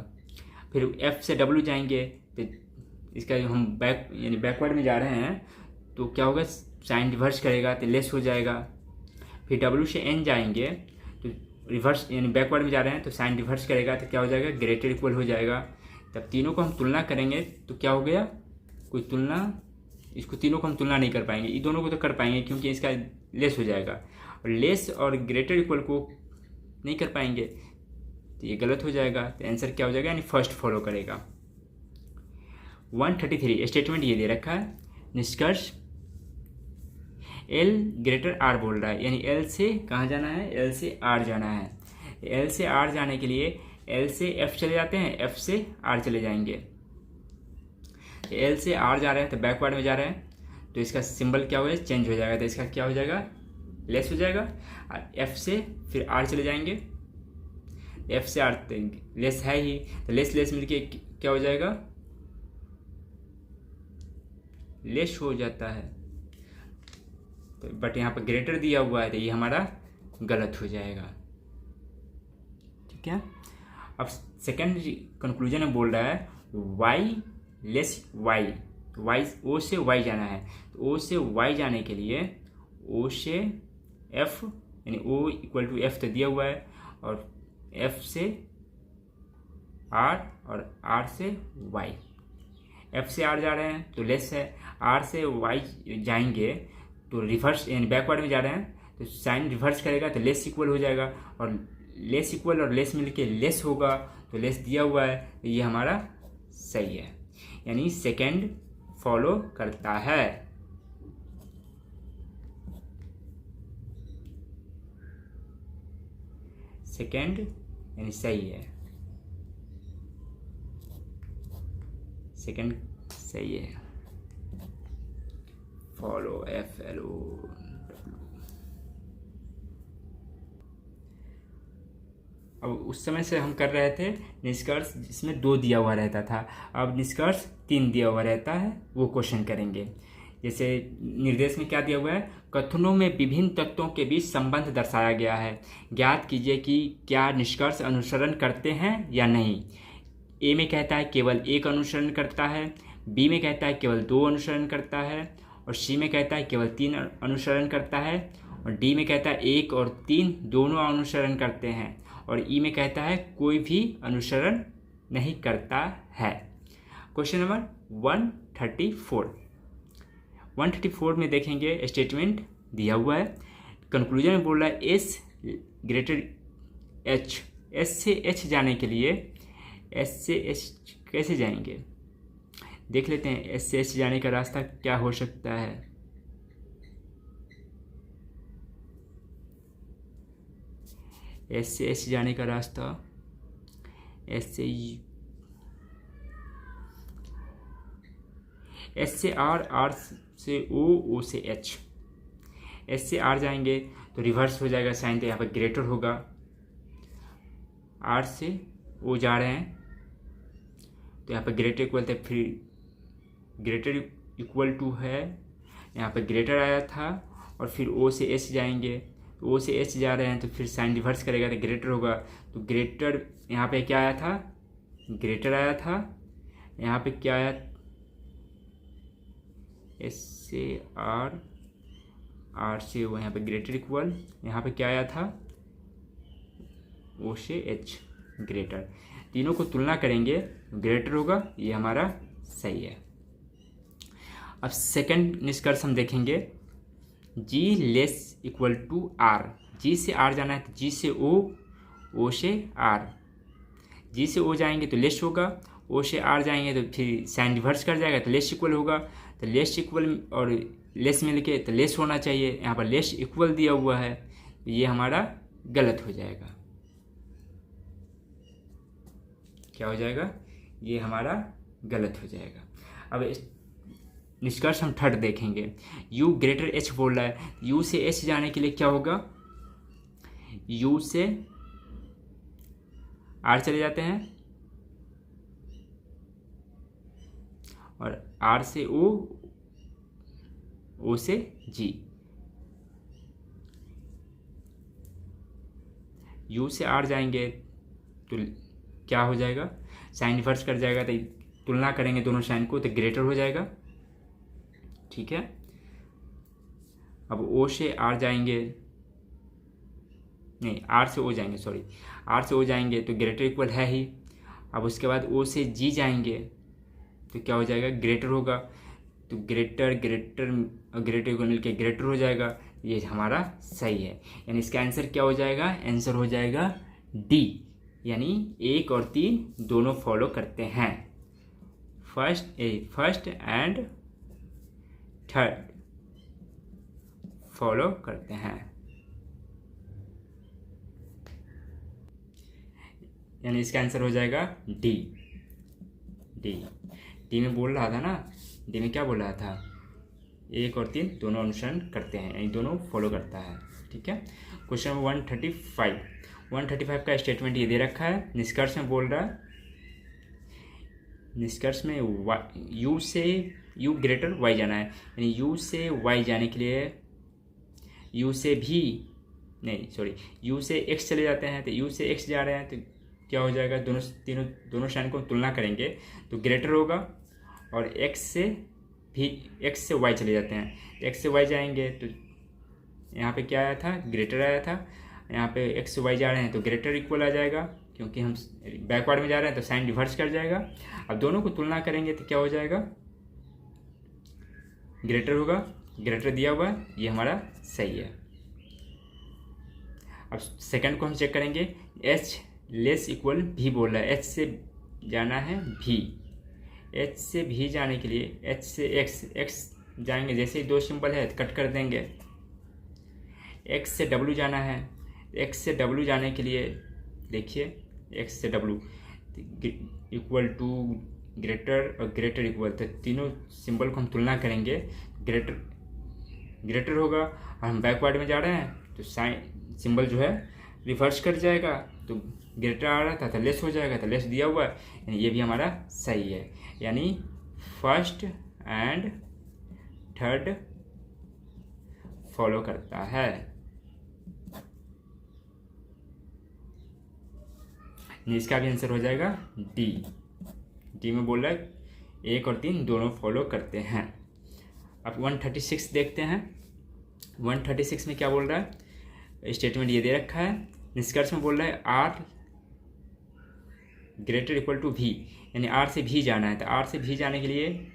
[SPEAKER 1] फिर f से w जाएंगे तो इसका हम यानी बैकवर्ड में जा रहे हैं तो क्या होगा, साइन रिवर्स करेगा तो लेस हो जाएगा, फिर w से n जाएंगे तो रिवर्स यानी बैकवर्ड में जा रहे हैं तो साइन रिवर्स करेगा तो क्या हो जाएगा, ग्रेटर इक्वल हो जाएगा। तब तीनों को हम तुलना करेंगे तो क्या हो गया, कोई तुलना, इसको तीनों को हम तुलना नहीं कर पाएंगे, ये दोनों को तो कर पाएंगे क्योंकि इसका लेस हो जाएगा, और लेस और ग्रेटर इक्वल को नहीं कर पाएंगे तो ये गलत हो जाएगा, तो आंसर क्या हो जाएगा, यानी फर्स्ट फॉलो करेगा। 133 स्टेटमेंट ये दे रखा है, निष्कर्ष एल ग्रेटर आर बोल रहा है, यानी एल से कहाँ जाना है, एल से आर जाना है। एल से आर जाने के लिए एल से एफ चले जाते हैं, एफ से आर चले जाएंगे। एल से आर जा रहे हैं तो बैकवर्ड में जा रहे हैं, तो इसका सिंबल क्या हो जाएगा, चेंज हो जाएगा, तो इसका क्या हो जाएगा, लेस हो जाएगा। और एफ से फिर आर चले जाएंगे, एफ से आर लेस है ही, तो लेस लेस मिलके क्या हो जाएगा, लेस हो जाता है। तो बट यहाँ पर ग्रेटर दिया हुआ है तो ये हमारा गलत हो जाएगा। ठीक है। अब सेकंड कंक्लूजन में बोल रहा है Y less Y, Y O से वाई जाना है, तो ओ से वाई जाने के लिए ओ से एफ, यानी ओ इक्वल टू एफ तो दिया हुआ है, और एफ से आर और आर से वाई। एफ से आर जा रहे हैं तो लेस है, आर से वाई जाएंगे तो रिवर्स यानी बैकवर्ड में जा रहे हैं, तो साइन रिवर्स करेगा तो लेस इक्वल हो जाएगा, और लेस इक्वल और लेस मिलके लेस होगा, तो लेस दिया हुआ है तो ये हमारा सही है, यानी सेकंड फॉलो करता है। सेकंड यानी सही है, सेकंड सही है, follow F L O W. अब उस समय से हम कर रहे थे निष्कर्ष जिसमें 2 दिया हुआ रहता था, अब निष्कर्ष 3 दिया हुआ रहता है, वो क्वेश्चन करेंगे। जैसे निर्देश में क्या दिया हुआ है, कथनों में विभिन्न तत्वों के बीच संबंध दर्शाया गया है, ज्ञात कीजिए कि क्या निष्कर्ष अनुसरण करते हैं या नहीं। ए में कहता है केवल 1 अनुसरण करता है, बी में कहता है केवल 2 अनुसरण करता है, और सी में कहता है केवल 3 अनुसरण करता है, और डी में कहता है 1 और 3 दोनों अनुसरण करते हैं, और ई में कहता है कोई भी अनुसरण नहीं करता है। क्वेश्चन नंबर 134 में देखेंगे स्टेटमेंट दिया हुआ है, कंक्लूजन में बोल रहा है एस ग्रेटर एच, एस से एच जाने के लिए एस से एच कैसे जाएंगे, देख लेते हैं। एस से एच जाने का रास्ता क्या हो सकता है, एस से एच जाने का रास्ता, एस से आर, आर से ओ, ओ से एच। एस से आर जाएंगे तो रिवर्स हो जाएगा साइन, तो यहाँ पर ग्रेटर होगा। आर से ओ जा रहे हैं तो यहाँ पर ग्रेटर इक्वल था, फिर ग्रेटर इक्वल टू है, यहाँ पर ग्रेटर आया था, और फिर ओ से एच जाएंगे, तो ओ से एच जा रहे हैं तो फिर साइन रिवर्स करेगा तो ग्रेटर होगा। तो ग्रेटर यहाँ पे क्या आया था, ग्रेटर आया था, यहाँ पे क्या आया, एस से आर, आर से ओ, यहाँ पे ग्रेटर इक्वल, यहाँ पे क्या आया था, ओ से एच ग्रेटर। तीनों को तुलना करेंगे ग्रेटर होगा, ये हमारा सही है। अब सेकंड निष्कर्ष हम देखेंगे, जी लेस इक्वल टू आर, जी से आर जाना है तो जी से ओ, ओ से आर। जी से ओ जाएंगे तो लेस होगा, ओ से आर जाएंगे तो फिर साइन रिवर्स कर जाएगा तो लेस इक्वल होगा, तो लेस इक्वल और लेस मिलके तो लेस होना चाहिए, यहाँ पर लेस इक्वल दिया हुआ है, तो ये हमारा गलत हो जाएगा। क्या हो जाएगा, ये हमारा गलत हो जाएगा। अब निष्कर्ष हम थर्ड देखेंगे, u ग्रेटर h बोल रहा है, u से h जाने के लिए क्या होगा, u से r चले जाते हैं, और r से o, o से g। u से r जाएंगे तो क्या हो जाएगा, साइन रिवर्स कर जाएगा, तो तुलना करेंगे दोनों साइन को तो ग्रेटर हो जाएगा। ठीक है। अब ओ से आर जाएंगे, नहीं आर से ओ जाएंगे, सॉरी आर से ओ जाएंगे तो ग्रेटर इक्वल है ही। अब उसके बाद ओ से जी जाएंगे तो क्या हो जाएगा, ग्रेटर होगा, तो ग्रेटर ग्रेटर ग्रेटर इक्वल मिलके ग्रेटर हो जाएगा, ये हमारा सही है। यानी इसका आंसर क्या हो जाएगा, आंसर हो जाएगा डी, यानी 1 और 3 दोनों फॉलो करते हैं, फर्स्ट एंड थर्ड फॉलो करते हैं। यानी इसका आंसर हो जाएगा डी। डी में बोल रहा था ना, डी में क्या बोल रहा था, 1 और 3 दोनों अनुसरण करते हैं, यानी दोनों फॉलो करता है। ठीक है। क्वेश्चन नंबर 135 का स्टेटमेंट ये दे रखा है। निष्कर्ष में बोल रहा है, निष्कर्ष में यू से यू ग्रेटर वाई जाना है, यानी यू से वाई जाने के लिए यू से भी नहीं सॉरी यू से एक्स चले जाते हैं, तो यू से एक्स जा रहे हैं तो क्या हो जाएगा, दोनों साइन को तुलना करेंगे तो ग्रेटर होगा, और एक्स से वाई चले जाते हैं, एक्स से वाई जाएंगे तो यहाँ पे क्या आया था, ग्रेटर आया था। यहाँ पे एक्स से वाई जा रहे हैं तो ग्रेटर इक्वल आ जाएगा, क्योंकि हम बैकवर्ड में जा रहे हैं तो साइन रिवर्स कर जाएगा। अब दोनों को तुलना करेंगे तो क्या हो जाएगा, ग्रेटर होगा, ग्रेटर दिया हुआ है, ये हमारा सही है। अब सेकंड को हम चेक करेंगे, एच लेस इक्वल भी बोल रहा है, एच से जाना है भी, एच से भी जाने के लिए एच से एक्स जाएंगे, जैसे ही 2 सिंबल है तो कट कर देंगे। एक्स से डब्ल्यू जाना है, एक्स से डब्ल्यू जाने के लिए देखिए एक्स से डब्ल्यू इक्वल टू ग्रेटर और ग्रेटर इक्वल, तो तीनों सिंबल को हम तुलना करेंगे, ग्रेटर होगा, और हम बैकवर्ड में जा रहे हैं तो साइन सिंबल जो है रिवर्स कर जाएगा, तो ग्रेटर आ रहा था तो लेस हो जाएगा, तो लेस दिया हुआ है, यानी ये भी हमारा सही है। यानी फर्स्ट एंड थर्ड फॉलो करता है। इसका भी आंसर हो जाएगा डी में बोल रहा है 1 और 3 दोनों फॉलो करते हैं। अब 136 देखते हैं। 136 में क्या बोल रहा है, स्टेटमेंट ये दे रखा है। निष्कर्ष में बोल रहा है आर ग्रेटर इक्वल टू भी, यानी आर से भी जाना है, तो आर से भी जाने के लिए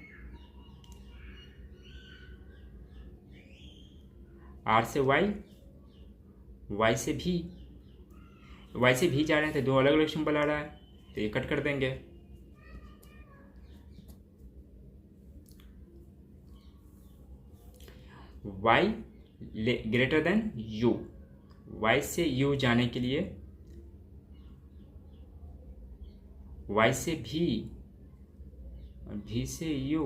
[SPEAKER 1] आर से वाई, वाई से भी जा रहे हैं, तो 2 अलग अलग सिंबल आ रहा है, तो ये कट कर देंगे। Y greater than U, Y से यू जाने के लिए वाई से भी और भी से यू,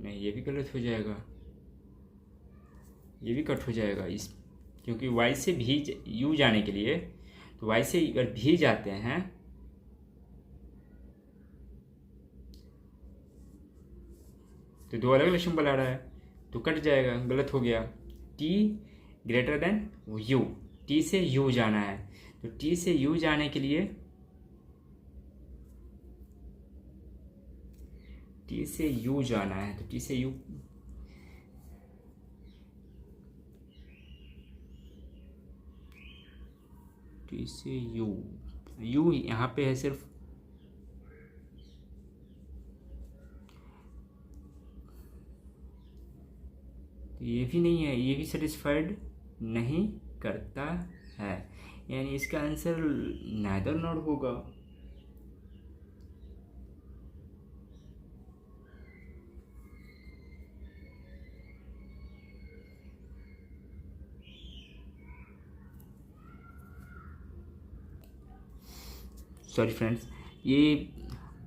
[SPEAKER 1] नहीं ये भी गलत हो जाएगा, ये भी कट हो जाएगा इस, क्योंकि y से भी u जाने के लिए, तो y से अगर भी जाते हैं तो 2 अलग अलग सिंबल आ रहा है, तो कट जाएगा, गलत हो गया। t greater than u, t से u जाना है, तो t से u जाने के लिए t से u जाना है, तो t से u टी से यू यहाँ पे है सिर्फ, ये भी नहीं है, ये भी सेटिस्फाइड नहीं करता है, यानी इसका आंसर नाइदर नॉट होगा। सॉरी फ्रेंड्स, ये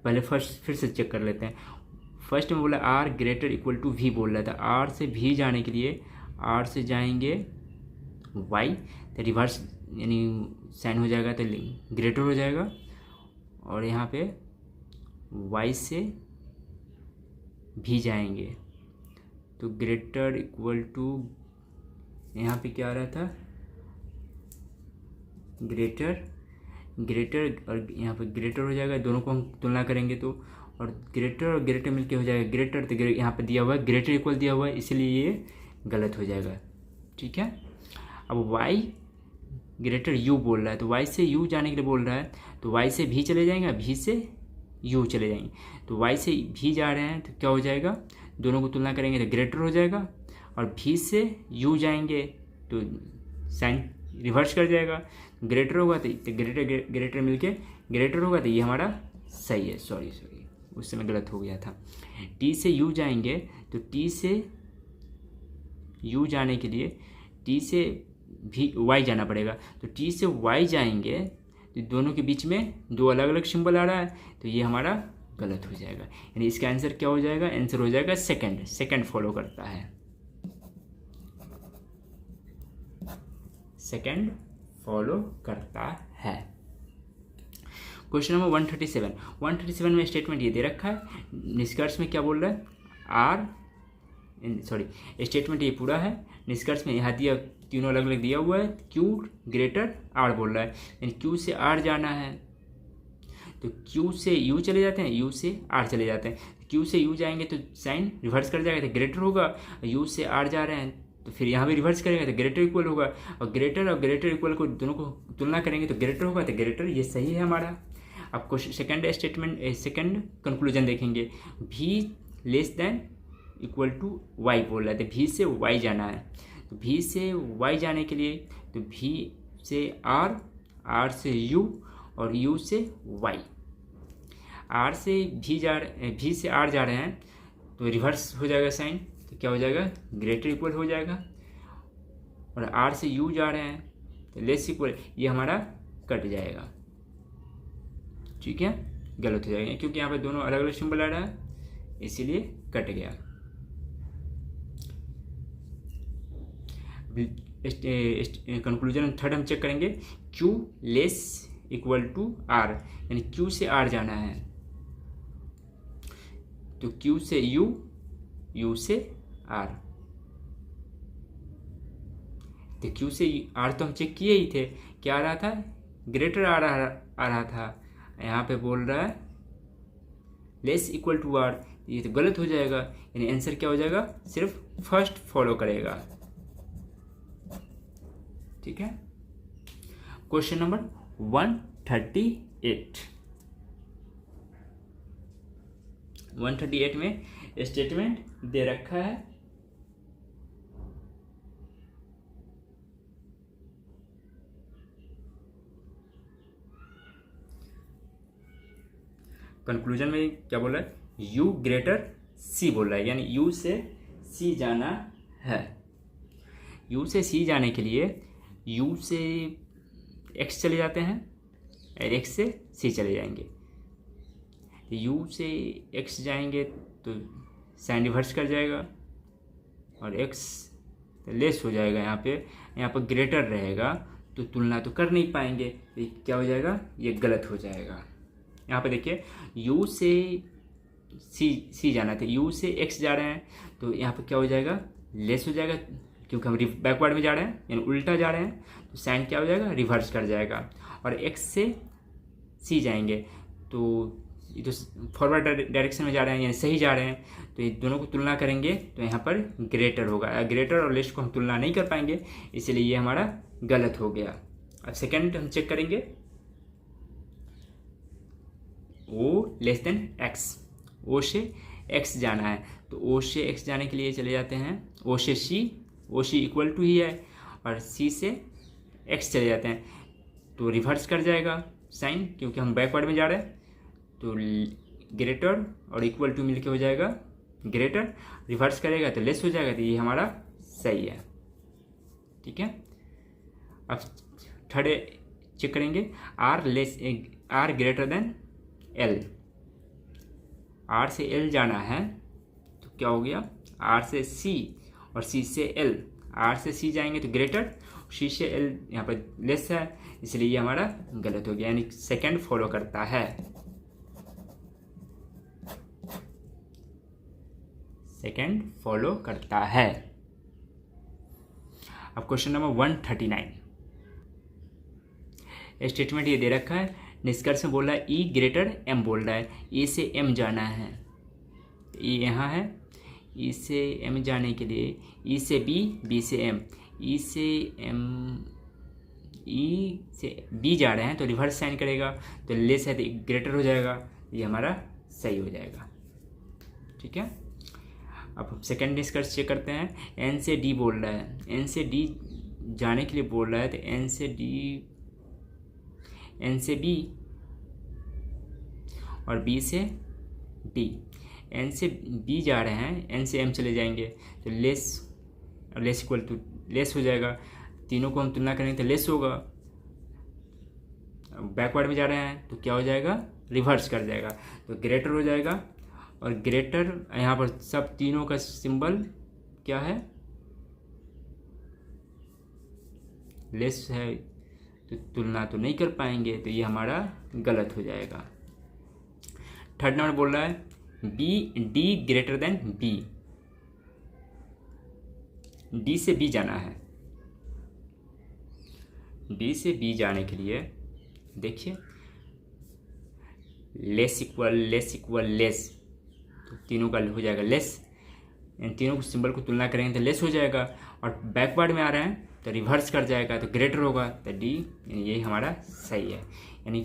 [SPEAKER 1] पहले फर्स्ट फिर से चेक कर लेते हैं। फर्स्ट में बोला आर ग्रेटर इक्वल टू भी बोल रहा था, आर से भी जाने के लिए आर से जाएंगे वाई, तो रिवर्स यानी साइन हो जाएगा तो ग्रेटर हो जाएगा, और यहाँ पे वाई से भी जाएंगे तो ग्रेटर इक्वल टू, यहाँ पे क्या आ रहा था, ग्रेटर और यहाँ पर ग्रेटर हो जाएगा, दोनों को हम तुलना करेंगे तो, और ग्रेटर मिलके हो जाएगा ग्रेटर, तो यहाँ पे दिया हुआ है ग्रेटर इक्वल दिया हुआ है, इसलिए ये गलत हो जाएगा। ठीक है। अब y ग्रेटर u बोल रहा है, तो y से u जाने के लिए बोल रहा है, तो y से भी चले जाएंगे, भी से u चले जाएंगे, तो y से भी जा रहे हैं तो क्या हो जाएगा, दोनों को तुलना करेंगे तो ग्रेटर हो जाएगा, और भी से u जाएंगे तो साइन रिवर्स कर जाएगा, ग्रेटर होगा तो ग्रेटर मिलके ग्रेटर होगा, तो ये हमारा सही है। सॉरी उस समय गलत हो गया था। t से u जाएंगे तो t से यू जाने के लिए टी से भी वाई जाना पड़ेगा। तो टी से वाई जाएंगे तो दोनों के बीच में दो अलग अलग सिंबल आ रहा है, तो ये हमारा गलत हो जाएगा। यानी इसका आंसर क्या हो जाएगा? आंसर हो जाएगा सेकंड। सेकंड फॉलो करता है, सेकंड फॉलो करता है। Question number 137। 137 में स्टेटमेंट ये दे रखा है, निष्कर्ष में क्या बोल रहा है? स्टेटमेंट ये पूरा है, निष्कर्ष में यहाँ दिया तीनों अलग अलग दिया हुआ है। क्यू ग्रेटर आर बोल रहा है, यानी क्यू से आर जाना है तो क्यू से यू चले जाते हैं, यू से आर चले जाते हैं। क्यू से यू जाएंगे तो साइन रिवर्स कर जाएगा तो ग्रेटर होगा, यू से आर जा रहे हैं तो फिर यहाँ भी रिवर्स करेंगे तो ग्रेटर इक्वल होगा, और ग्रेटर इक्वल को दोनों को तुलना करेंगे तो ग्रेटर होगा, तो ग्रेटर ये सही है हमारा। अब question second statement, second conclusion देखेंगे। B less than equal to Y बोल रहा है, तो भी से वाई जाना है। तो भी से वाई जाने के लिए तो भी से आर, आर से यू और यू से वाई। आर से भी से आर जा रहे हैं तो रिवर्स हो जाएगा साइन, तो क्या हो जाएगा? ग्रेटर इक्वल हो जाएगा। और आर से यू जा रहे हैं तो लेस इक्वल, ये हमारा कट जाएगा। ठीक है, गलत हो जाएगा क्योंकि यहाँ पे दोनों अलग अलग सिंबल आ रहा है, इसीलिए कट गया। कंक्लूजन थर्ड हम चेक करेंगे। Q less equal to R, यानी क्यू से आर जाना है तो क्यू से यू, यू से आर। तो क्यू से आर तो हम चेक किए ही थे, क्या आ रहा था? ग्रेटर आ रहा था। यहाँ पे बोल रहा है लेस इक्वल टू आर, ये तो गलत हो जाएगा। यानी आंसर क्या हो जाएगा? सिर्फ फर्स्ट फॉलो करेगा। ठीक है। Question number 138। 138 में स्टेटमेंट दे रखा है, कंक्लूजन में क्या बोल रहा है? यू ग्रेटर सी बोल रहा है, यानी यू से सी जाना है। यू से सी जाने के लिए यू से एक्स चले जाते हैं और एक्स से सी चले जाएंगे। यू से एक्स जाएंगे तो साइन रिवर्स कर जाएगा और एक्स लेस हो जाएगा। यहाँ पर ग्रेटर रहेगा तो तुलना तो कर नहीं पाएंगे, तो क्या हो जाएगा? ये गलत हो जाएगा। यहाँ पे देखिए u से सी जाना था, u से x जा रहे हैं तो यहाँ पे क्या हो जाएगा? लेस हो जाएगा क्योंकि हम बैकवर्ड में जा रहे हैं, यानी उल्टा जा रहे हैं, तो साइन क्या हो जाएगा? रिवर्स कर जाएगा। और x से c जाएंगे तो ये तो फॉरवर्ड डायरेक्शन में जा रहे हैं, यानी सही जा रहे हैं, तो ये दोनों को तुलना करेंगे तो यहाँ पर ग्रेटर होगा। ग्रेटर और लेस को हम तुलना नहीं कर पाएंगे, इसलिए ये हमारा गलत हो गया। अब सेकेंड हम चेक करेंगे, ओ लेस देन एक्स। ओ से एक्स जाना है तो ओ से एक्स जाने के लिए चले जाते हैं ओ से सी, ओ सी इक्वल टू ही है, और सी से एक्स चले जाते हैं तो रिवर्स कर जाएगा साइन क्योंकि हम बैकवर्ड में जा रहे हैं। तो ग्रेटर और इक्वल टू मिलके हो जाएगा ग्रेटर, रिवर्स करेगा तो लेस हो जाएगा, तो ये हमारा सही है। ठीक है। अब थर्ड चेक करेंगे, R greater than L. R से एल जाना है तो क्या हो गया? आर से सी और सी से एल। आर से सी जाएंगे तो ग्रेटर, सी से एल यहाँ पर लेस है, इसलिए ये हमारा गलत हो गया, यानी सेकंड फॉलो करता है। सेकंड फॉलो करता है। अब क्वेश्चन नंबर 139। स्टेटमेंट ये दे रखा है, निष्कर्ष में बोल रहा है ई ग्रेटर एम बोल रहा है, ई से एम जाना है। ई यहाँ है, ई से एम जाने के लिए ई से बी, बी से एम, ई से एम, ई से बी जा रहे हैं तो रिवर्स साइन करेगा तो लेस है तो ग्रेटर हो जाएगा, ये हमारा सही हो जाएगा। ठीक है। अब सेकेंड निष्कर्ष चेक करते हैं, एन से डी बोल रहा है, एन से डी जाने के लिए बोल रहा है तो एन से डी, एन से बी और बी से डी। एन से बी जा रहे हैं, एन से एम चले जाएंगे तो लेस और लेस इक्वल टू लेस हो जाएगा, तीनों को हम तुलना करेंगे तो लेस होगा। बैकवर्ड में जा रहे हैं तो क्या हो जाएगा, रिवर्स कर जाएगा, तो ग्रेटर हो जाएगा। और ग्रेटर यहाँ पर सब तीनों का सिंबल क्या है, लेस है, तो तुलना तो नहीं कर पाएंगे, तो ये हमारा गलत हो जाएगा। थर्ड नंबर बोल रहा है B D greater than B, D से बी जाना है। डी से बी जाने के लिए देखिए लेस इक्वल लेस, तो तीनों का हो जाएगा लेस, इन तीनों को सिंबल को तुलना करेंगे तो लेस हो जाएगा। और बैकवर्ड में आ रहे हैं तो रिवर्स कर जाएगा, तो ग्रेटर होगा, तो डी यही हमारा सही है। यानी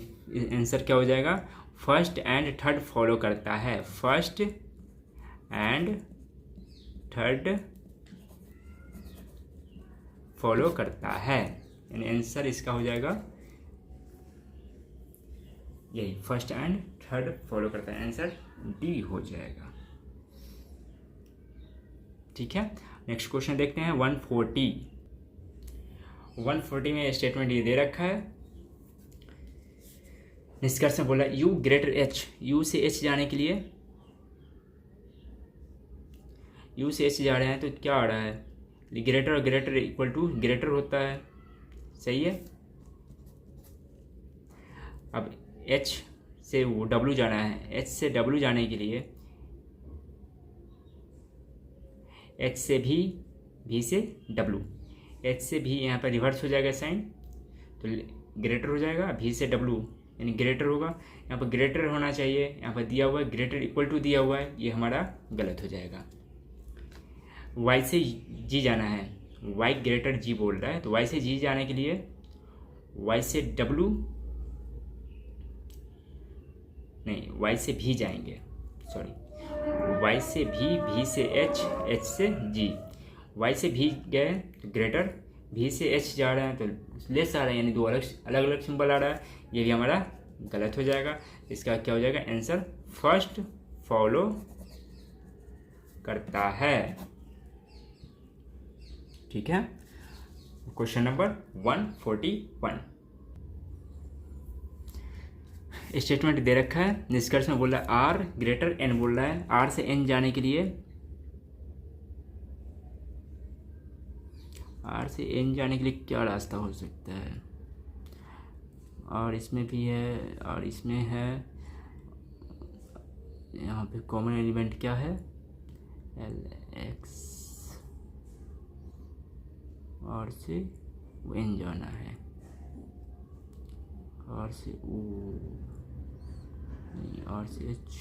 [SPEAKER 1] आंसर क्या हो जाएगा, फर्स्ट एंड थर्ड फॉलो करता है, फर्स्ट एंड थर्ड फॉलो करता है, यानी आंसर इसका हो जाएगा यही, फर्स्ट एंड थर्ड फॉलो करता है, आंसर डी हो जाएगा। ठीक है, नेक्स्ट क्वेश्चन देखते हैं 140 में स्टेटमेंट ये दे रखा है, निष्कर्ष में बोला यू ग्रेटर एच, यू से एच जाने के लिए, यू से एच जा रहे हैं तो क्या आ रहा है, ग्रेटर और ग्रेटर इक्वल टू ग्रेटर होता है, सही है। अब एच से वो डब्ल्यू जाना है, एच से डब्ल्यू जाने के लिए एच से भी से डब्ल्यू, एच से भी यहाँ पर रिवर्स हो जाएगा साइन, तो ग्रेटर हो जाएगा, भी से डब्ल्यू यानी ग्रेटर होगा, यहाँ पर ग्रेटर होना चाहिए, यहाँ पर दिया हुआ है ग्रेटर इक्वल टू दिया हुआ है, ये हमारा गलत हो जाएगा। वाई से जी जाना है, वाई ग्रेटर जी बोल रहा है, तो वाई से जी जाने के लिए वाई से डब्ल्यू नहीं, वाई से भी जाएंगे, सॉरी, वाई से भी से एच, एच से जी, वाई से भी गए तो ग्रेटर, भी से एच जा रहे हैं तो लेस आ रहा है, यानी दो अलग अलग सिंबल आ रहा है, ये भी हमारा गलत हो जाएगा। इसका क्या हो जाएगा, आंसर फर्स्ट फॉलो करता है। ठीक है, क्वेश्चन नंबर 141 स्टेटमेंट दे रखा है, निष्कर्ष में बोल रहा है आर ग्रेटर एन बोल रहा है, आर से एन जाने के लिए, आर से एन जाने के लिए क्या रास्ता हो सकता है, और इसमें भी है और इसमें है, यहाँ पे कॉमन एलिमेंट क्या है, एल एक्स, आर से एन जाना है, आर से ओ नहीं, आर से एच,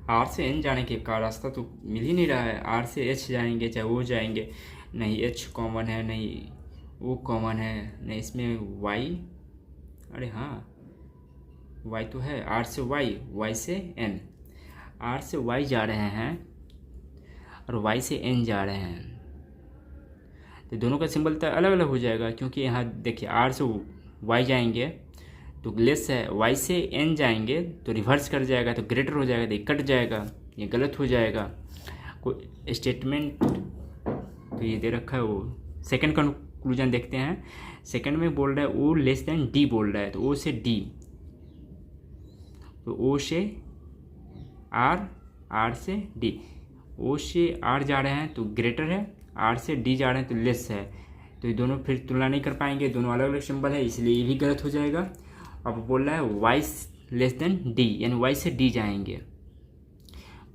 [SPEAKER 1] आर से एन जाने के का रास्ता तो मिल ही नहीं रहा है, आर से एच जाएंगे चाहे वो जाएंगे, नहीं एच कॉमन है, नहीं वो कॉमन है, नहीं इसमें वाई, अरे हाँ वाई तो है, आर से वाई, वाई से एन, आर से वाई जा रहे हैं और वाई से एन जा रहे हैं, तो दोनों का सिंबल तो अलग अलग हो जाएगा, क्योंकि यहाँ देखिए आर से वाई जाएंगे तो लेस है, वाई से एन जाएंगे तो रिवर्स कर जाएगा, तो ग्रेटर हो जाएगा, तो कट जाएगा, ये गलत हो जाएगा। कोई स्टेटमेंट तो ये दे रखा है, वो सेकंड कंक्लूजन देखते हैं। सेकंड में बोल रहा है ओ लेस देन डी बोल रहा है, तो ओ से डी, तो ओ से आर, आर से डी, ओ से आर जा रहे हैं तो ग्रेटर है, आर से डी जा रहे हैं तो लेस है, तो ये दोनों फिर तुलना नहीं कर पाएंगे, दोनों अलग अलग सिंबल है, इसलिए ये भी गलत हो जाएगा। अब बोल रहा है वाई लेस देन डी, यानी वाई से डी जाएंगे,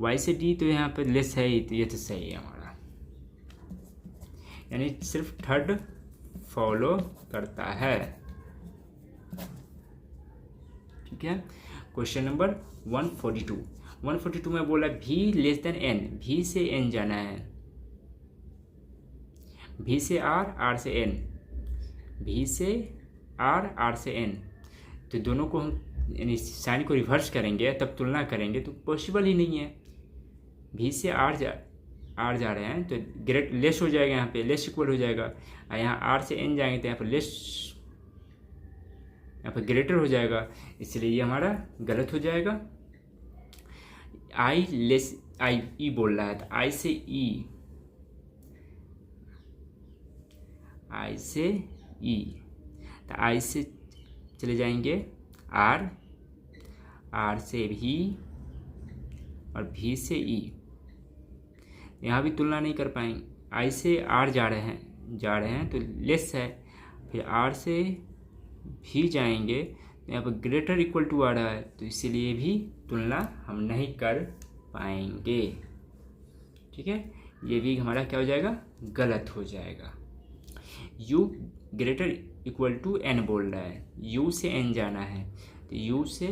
[SPEAKER 1] वाई से डी तो यहाँ पर लेस है ही, तो ये तो सही है हमारा, यानी सिर्फ थर्ड फॉलो करता है। ठीक है, क्वेश्चन नंबर 142 में बोला भी लेस देन एन, भी से एन जाना है, भी से आर, आर से एन, भी से आर, आर से एन, तो दोनों को हम यानी साइन को रिवर्स करेंगे तब तुलना करेंगे, तो पॉसिबल ही नहीं है। भी से आर जा रहे हैं तो ग्रेट लेस हो जाएगा, यहाँ पे लेस इक्वल हो जाएगा, और यहाँ आर से एन जाएंगे तो यहाँ पर लेस यहाँ पर ग्रेटर हो जाएगा, इसलिए ये हमारा गलत हो जाएगा। आई लेस आई ई बोल रहा है, तो आई से ई, आई से ई, तो आई से चले जाएंगे आर, आर से भी और भी से ई। यहाँ भी तुलना नहीं कर पाएंगे, आई से आर जा रहे हैं तो लेस है, फिर आर से भी जाएंगे तो यहाँ पर ग्रेटर इक्वल टू आ रहा है, तो इसीलिए भी तुलना हम नहीं कर पाएंगे। ठीक है, ये भी हमारा क्या हो जाएगा, गलत हो जाएगा। u greater equal to n बोल रहा है, u से n जाना है, तो u से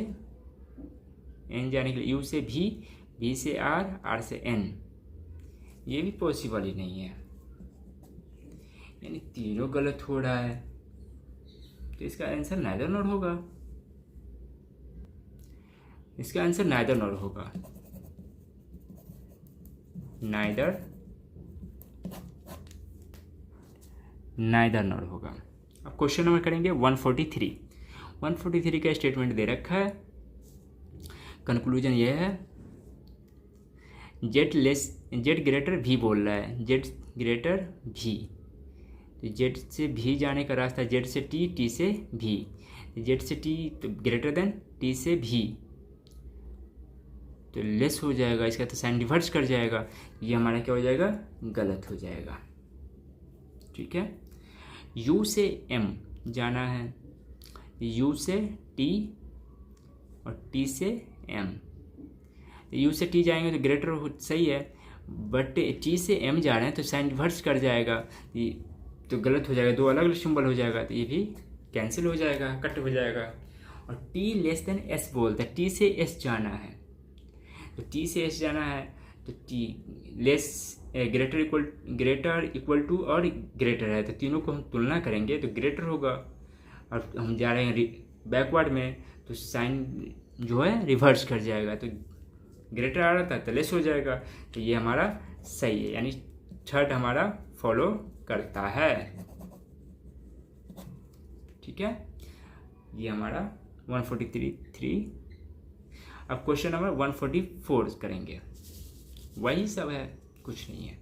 [SPEAKER 1] n जाने के लिए u से v से r, r से n, ये भी पॉसिबल ही नहीं है, यानी तीनों गलत हो रहा है, तो इसका आंसर नाइदर नॉर होगा, इसका आंसर नाइदर नॉर होगा, नाइदर नॉर होगा। अब क्वेश्चन नंबर करेंगे 143। 143 का स्टेटमेंट दे रखा है, कंक्लूजन ये है जेड ग्रेटर भी बोल रहा है, जेड ग्रेटर भी, तो जेड से भी जाने का रास्ता, जेड से टी, टी से भी, जेड से टी तो ग्रेटर देन टी से भी, तो लेस हो जाएगा, इसका तो साइन रिवर्स कर जाएगा, ये हमारा क्या हो जाएगा, गलत हो जाएगा। ठीक है, u से m जाना है, u से t और t से m, u से t जाएंगे तो ग्रेटर सही है, बट t से m जा रहे हैं तो साइन रिवर्स कर जाएगा, ये तो गलत हो जाएगा, दो अलग अलग सिंबल हो जाएगा, तो ये भी कैंसिल हो जाएगा, कट हो जाएगा। और t लेस देन s बोलता है, t से s जाना है, तो t से s जाना है तो t less greater equal to और ग्रेटर है, तो तीनों को हम तुलना करेंगे तो ग्रेटर होगा, और हम जा रहे हैं बैकवर्ड में तो साइन जो है रिवर्स कर जाएगा, तो ग्रेटर आ रहा था तो लेस हो जाएगा, तो ये हमारा सही है, यानी थर्ड हमारा फॉलो करता है। ठीक है, ये हमारा 143। अब क्वेश्चन नंबर 144 करेंगे, वही सब है, कुछ नहीं है,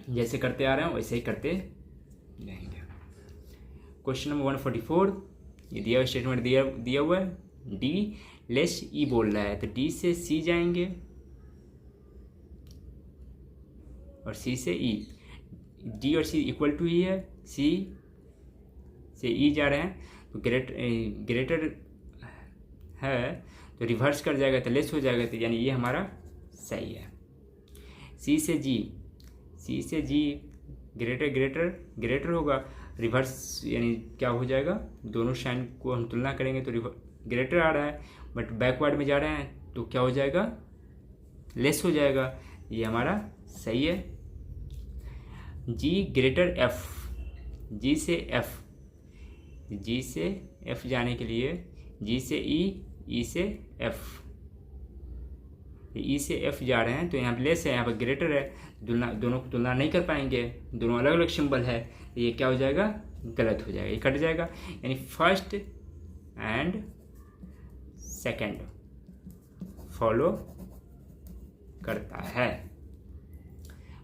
[SPEAKER 1] जैसे करते आ रहे हैं वैसे ही करते रहेंगे। क्वेश्चन नंबर 144, ये दिया हुआ स्टेटमेंट दिया हुआ है, डी लेस ई बोल रहा है, तो डी से सी जाएंगे और सी से ई, डी और सी इक्वल टू ही है, सी से ई जा रहे हैं तो ग्रेटर है तो रिवर्स कर जाएगा तो लेस हो जाएगा, तो यानी ये हमारा सही है। सी से जी ग्रेटर होगा, रिवर्स यानी क्या हो जाएगा, दोनों साइन को हम तुलना करेंगे तो ग्रेटर आ रहा है, बट बैकवर्ड में जा रहे हैं तो क्या हो जाएगा, लेस हो जाएगा, ये हमारा सही है। जी ग्रेटर एफ, जी से एफ जाने के लिए जी से ई से एफ, ई से एफ जा रहे हैं तो यहाँ पर लेस है, यहाँ पर ग्रेटर है, दोनों को तुलना नहीं कर पाएंगे, दोनों अलग अलग सिंबल है, तो ये क्या हो जाएगा, गलत हो जाएगा, ये कट जाएगा, यानी फर्स्ट एंड सेकंड फॉलो करता है।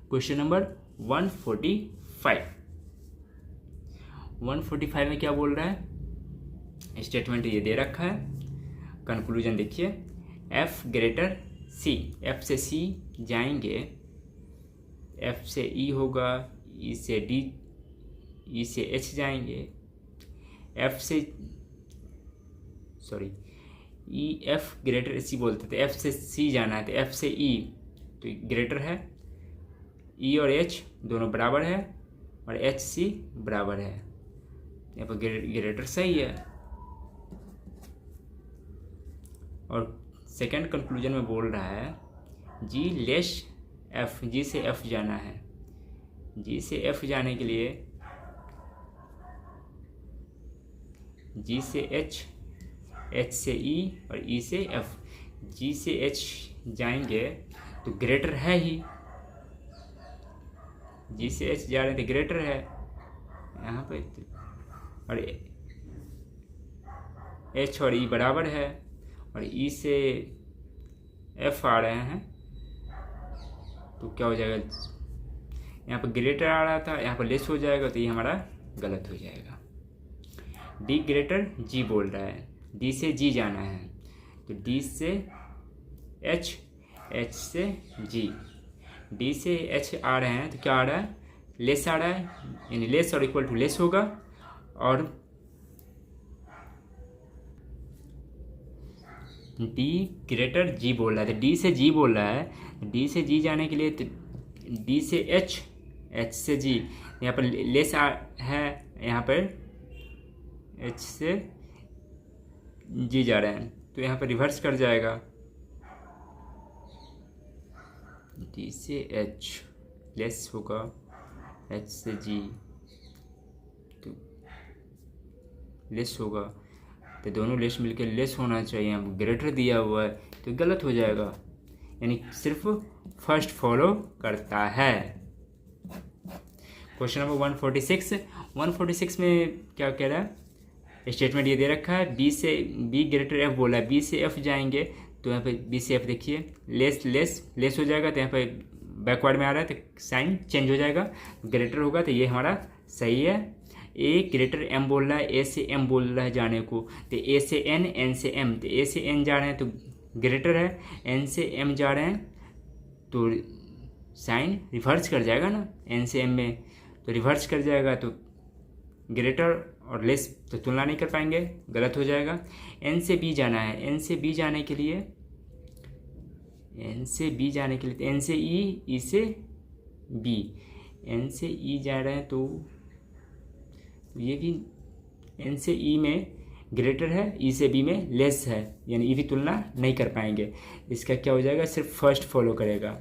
[SPEAKER 1] क्वेश्चन नंबर 145 में क्या बोल रहा है, स्टेटमेंट ये दे रखा है, कंक्लूजन देखिए, एफ ग्रेटर सी, एफ से सी जाएंगे, एफ से ई होगा, ई से डी, ई से एच जाएंगे, एफ से ई एफ ग्रेटर सी बोलते थे, एफ से सी जाना है तो एफ से ई तो ग्रेटर है, ई और एच दोनों बराबर है और एच सी बराबर है, यहाँ पर ग्रेटर सही है। और सेकंड कंक्लूजन में बोल रहा है जी लेस एफ, जी से एफ जाना है, जी से एफ जाने के लिए जी से एच, एच से ई और ई से एफ, जी से एच जाएंगे तो ग्रेटर है ही, जी से एच जा रहे थे ग्रेटर है यहाँ पे, और एच और ई बराबर है और ई से एफ आ रहे हैं, तो क्या हो जाएगा, यहाँ पर ग्रेटर आ रहा था, यहाँ पर लेस हो जाएगा, तो ये हमारा गलत हो जाएगा। डी ग्रेटर जी बोल रहा है, डी से जी जाना है, तो डी से एच, एच से जी, डी से एच आ रहे हैं तो क्या आ रहा है, लेस आ रहा है, यानी लेस और इक्वल टू लेस होगा। और डी ग्रेटर जी बोल रहा है, तो डी से जी बोल रहा है, डी से जी जाने के लिए तो डी से एच, एच से जी, यहाँ पर लेस है, यहाँ पर एच से जी जा रहे हैं, तो यहाँ पर रिवर्स कर जाएगा, डी से एच लेस होगा, एच से जी तो लेस होगा, तो दोनों लेस मिलकर लेस होना चाहिए, यहाँ ग्रेटर दिया हुआ है तो गलत हो जाएगा, यानी सिर्फ फर्स्ट फॉलो करता है। क्वेश्चन नंबर 146 में क्या कह रहा है, स्टेटमेंट ये दे रखा है, बी से बी ग्रेटर एफ बोला है, बी से एफ जाएंगे तो यहाँ पे बी से एफ देखिए लेस हो जाएगा, तो यहाँ पे बैकवर्ड में आ रहा है तो साइन चेंज हो जाएगा, ग्रेटर होगा, तो ये हमारा सही है। ए ग्रेटर एम बोल रहा है, ए से एम बोल रहा है जाने को, तो ए से एन, एन से एम, तो ए से एन जा रहे हैं तो ग्रेटर है, एन से एम जा रहे हैं तो साइन रिवर्स कर जाएगा ना, एन से एम में तो रिवर्स कर जाएगा, तो ग्रेटर और लेस तो तुलना नहीं कर पाएंगे, गलत हो जाएगा। एन से बी जाना है, एन से बी जाने के लिए एन से ई से बी, एन से ई जा रहे हैं तो ये भी एन से ई में ग्रेटर है, ई से बी में लेस है, यानी ई भी तुलना नहीं कर पाएंगे, इसका क्या हो जाएगा, सिर्फ फर्स्ट फॉलो करेगा,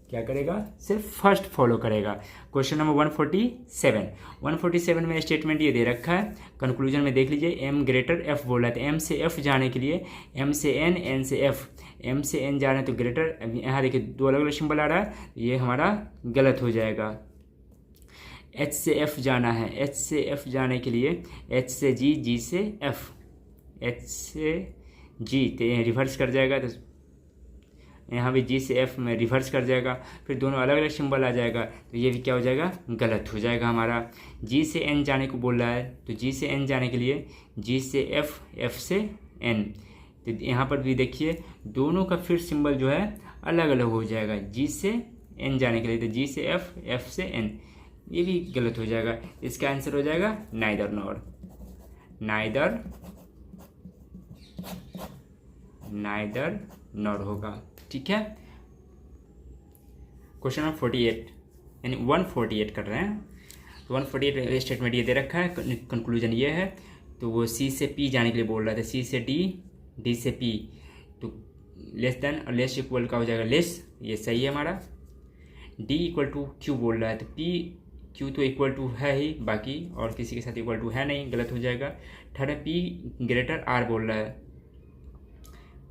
[SPEAKER 1] क्या करेगा, सिर्फ फर्स्ट फॉलो करेगा। क्वेश्चन नंबर 147 में स्टेटमेंट ये दे रखा है, कंक्लूजन में देख लीजिए, एम ग्रेटर एफ बोला है, तो एम से एफ जाने के लिए एम से एन, एन से एफ, एम से एन जा रहे हैं तो ग्रेटर, यहाँ देखिए दो अलग अलग सिंबल आ रहा है, ये हमारा गलत हो जाएगा। एच से एफ जाना है, एच से एफ जाने के लिए एच से जी, जी से एफ, एच से जी, तो ये रिवर्स कर जाएगा, तो यहाँ भी जी से एफ में रिवर्स कर जाएगा, फिर दोनों अलग अलग सिंबल आ जाएगा, तो ये भी क्या हो जाएगा, गलत हो जाएगा हमारा। जी से एन जाने को बोल रहा है, तो जी से एन जाने के लिए जी से एफ, एफ से एन, तो यहाँ पर भी देखिए दोनों का फिर सिंबल जो है अलग अलग हो जाएगा, जी से एन जाने के लिए तो जी से एफ, एफ से एन, ये भी गलत हो जाएगा, इसका आंसर हो जाएगा नाइदर नॉर, नाइदर नॉर होगा, ठीक है। क्वेश्चन नंबर 48 यानी 148 कर रहे हैं, तो 148 स्टेटमेंट ये दे रखा है, कंक्लूजन ये है, तो वो सी से पी जाने के लिए बोल रहा था, सी से डी, डी से पी, तो लेस देन और लेस इक्वल का हो जाएगा लेस, ये सही है हमारा। डी इक्वल टू क्यू बोल रहा है, तो पी क्यू तो इक्वल टू है ही, बाकी और किसी के साथ इक्वल टू है नहीं, गलत हो जाएगा। थर्ड है पी ग्रेटर आर बोल रहा है,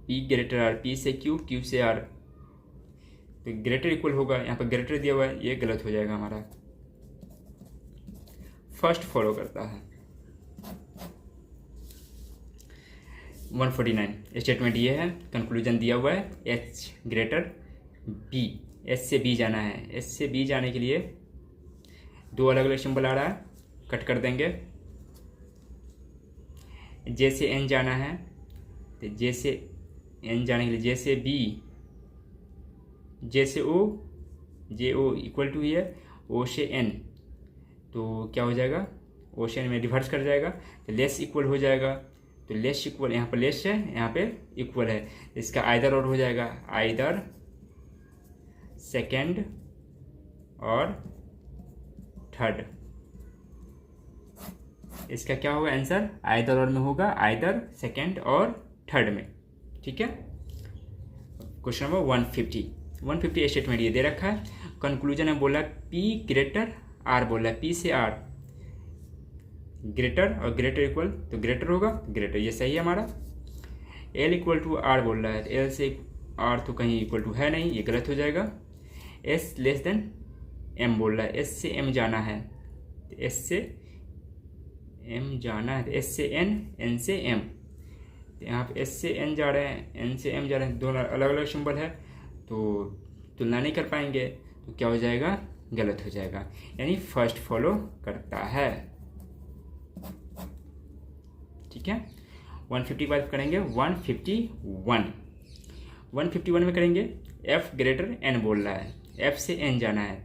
[SPEAKER 1] पी ग्रेटर आर, पी से क्यू, क्यू से आर, तो ग्रेटर इक्वल होगा, यहाँ पर ग्रेटर दिया हुआ है, ये गलत हो जाएगा हमारा, फर्स्ट फॉलो करता है। 149 स्टेटमेंट ये है, कंक्लूजन दिया हुआ है, एच ग्रेटर बी, एच से बी जाना है, एच से बी जाने के लिए दो अलग अलग सिंबल आ रहा है, कट कर देंगे। जे से एन जाना है, तो जे से एन जाने के लिए जे से बी, जे से ओ, जे ओ इक्वल टू ही है ओ से एन, तो क्या हो जाएगा, ओ से एन में रिवर्स कर जाएगा, तो लेस इक्वल हो जाएगा, तो लेस इक्वल, यहाँ पर लेस है, यहाँ पे इक्वल है, इसका आइदर और हो जाएगा, आइदर सेकेंड और थर्ड, इसका क्या होगा आंसर, आइदर और में होगा, आइदर सेकेंड और थर्ड में, ठीक है। क्वेश्चन नंबर 150 स्टेटमेंट ये दे रखा है, कंक्लूजन में बोला पी ग्रेटर आर बोला है, पी से आर ग्रेटर और ग्रेटर इक्वल, तो ग्रेटर होगा, ग्रेटर ये सही है हमारा। एल इक्वल टू आर बोल रहा है, तो एल से आर तो कहीं इक्वल टू है नहीं, ये गलत हो जाएगा। एस लेस देन एम बोल रहा है, एस से एम जाना है, तो एस से एम जाना है, एस से एन, एन से एम। तो यहाँ पे एस से एन जा रहे हैं, एन से एम जा रहे हैं, दोनों अलग अलग सिंबल है तो तुलना नहीं कर पाएंगे, तो क्या हो जाएगा, गलत हो जाएगा। यानी फर्स्ट फॉलो करता है। ठीक है, 155 करेंगे। 151 में करेंगे, एफ ग्रेटर एन बोल रहा है, एफ से एन जाना है,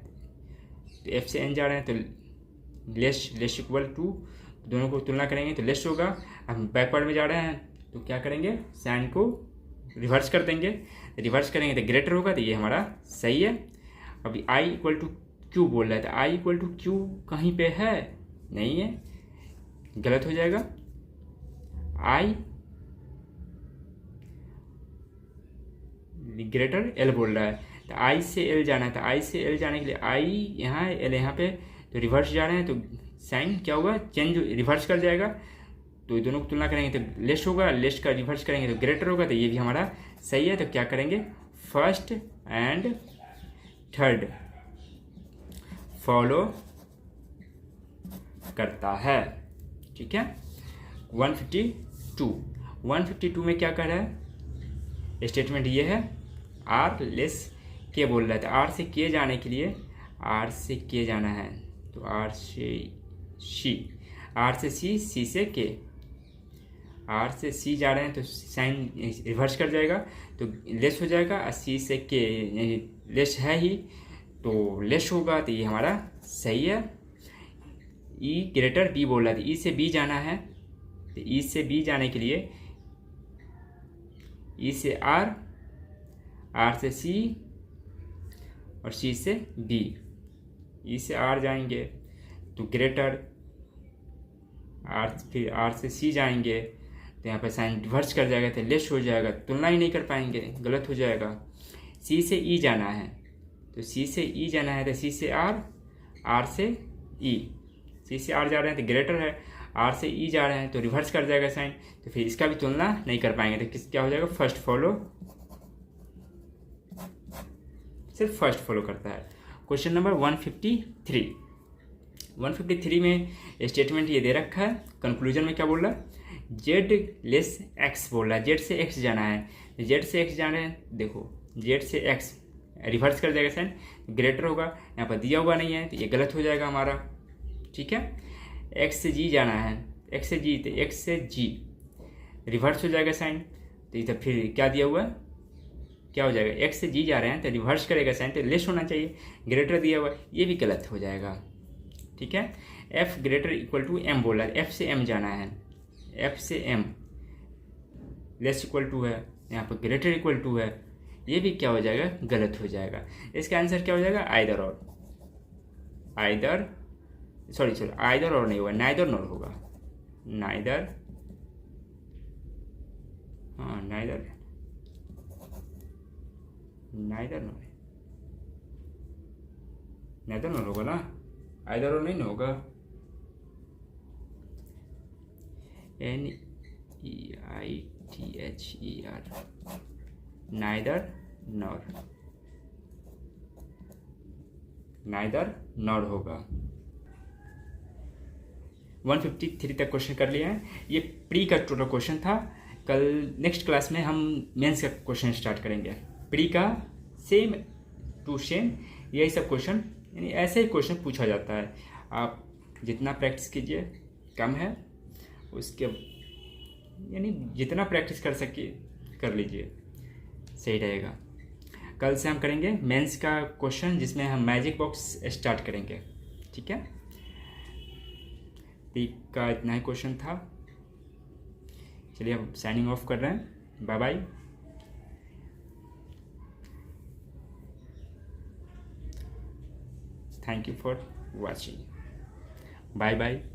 [SPEAKER 1] तो एफ से एन जा रहे हैं तो लेस इक्वल टू, दोनों को तुलना करेंगे तो लेस होगा। अब बैकवर्ड में जा रहे हैं तो क्या करेंगे, साइन को रिवर्स कर देंगे, रिवर्स करेंगे तो ग्रेटर होगा, तो ये हमारा सही है। अभी आई इक्वल टू क्यू बोल रहा है, तो आई इक्वल टू क्यू कहीं पे है, नहीं है, गलत हो जाएगा। आई ग्रेटर एल बोल रहा है, तो आई से एल जाना है, तो आई से एल जाने के लिए आई यहाँ, एल यहाँ पे, तो रिवर्स जा रहे हैं तो साइन क्या होगा, चेंज, रिवर्स कर जाएगा। तो दोनों को तुलना करेंगे तो लेस होगा, लेस का रिवर्स करेंगे तो ग्रेटर होगा, तो ये भी हमारा सही है। तो क्या करेंगे, फर्स्ट एंड थर्ड फॉलो करता है। ठीक है, 152 में क्या कर रहा है, स्टेटमेंट ये है, आर लेस के बोल रहा था, आर से के जाने के लिए, आर से के जाना है तो आर से सी, आर से सी, सी से के, आर से सी जा रहे हैं तो साइन रिवर्स कर जाएगा तो लेस हो जाएगा, और सी से के लेस है ही तो लेस होगा, तो ये हमारा सही है। ई ग्रेटर बी बोल रहा था, ई से बी जाना है, तो ई से बी जाने के लिए ई से आर, आर से सी और सी से बी, ई से आर जाएंगे तो ग्रेटर, आर फिर आर से सी जाएंगे तो यहाँ पर साइन रिवर्स कर जाएगा तो लेस हो जाएगा, तुलना ही नहीं कर पाएंगे, गलत हो जाएगा। सी से ई जाना है, तो सी से ई जाना है तो सी से आर, आर से ई, सी से आर जा रहे हैं तो ग्रेटर है, आर से ई जा रहे हैं तो रिवर्स कर जाएगा साइन, तो फिर इसका भी तुलना नहीं कर पाएंगे, तो क्या हो जाएगा, फर्स्ट फॉलो, सिर्फ फर्स्ट फॉलो करता है। क्वेश्चन नंबर 153 में स्टेटमेंट ये दे रखा है, कंक्लूजन में क्या बोल रहा है, जेड लेस एक्स बोल रहा है, जेड से एक्स जाना है, जेड से एक्स जाना है, देखो जेड से एक्स रिवर्स कर जाएगा साइन, ग्रेटर होगा, यहाँ पर दिया हुआ नहीं है तो ये गलत हो जाएगा हमारा। ठीक है, एक्स से जी जाना है, एक्स से जी, तो एक्स से जी रिवर्स हो जाएगा साइन, तो इधर फिर क्या दिया हुआ है, क्या हो जाएगा, एक्स से जी जा रहे हैं तो रिवर्स करेगा साइन, तो लेस होना चाहिए, ग्रेटर दिया हुआ है, ये भी गलत हो जाएगा। ठीक है, F greater equal to M बोला है, एफ से एम जाना है, एफ से एम लेस इक्वल टू है, यहाँ पर ग्रेटर इक्वल टू है, ये भी क्या हो जाएगा, गलत हो जाएगा। इसका आंसर क्या हो जाएगा, आइदर और, आइदर सॉरी आइदर और नहीं होगा, नाइदर नॉर होगा, नाइदर, हाँ neither, neither nor, neither nor होगा ना, आइदर और नहीं होगा, NEITHER, neither nor, neither nor होगा। 153 तक क्वेश्चन कर लिए हैं, ये प्री का टोटल क्वेश्चन था। कल नेक्स्ट क्लास में हम मेंस का क्वेश्चन स्टार्ट करेंगे, प्री का सेम टू सेम यही सब क्वेश्चन, यानी ऐसे ही क्वेश्चन पूछा जाता है, आप जितना प्रैक्टिस कीजिए कम है, उसके यानी जितना प्रैक्टिस कर सके कर लीजिए, सही रहेगा। कल से हम करेंगे मेंस का क्वेश्चन, जिसमें हम मैजिक बॉक्स स्टार्ट करेंगे। ठीक है, प्री का इतना ही क्वेश्चन था। चलिए अब साइनिंग ऑफ कर रहे हैं, bye bye. Thank you for watching, bye bye.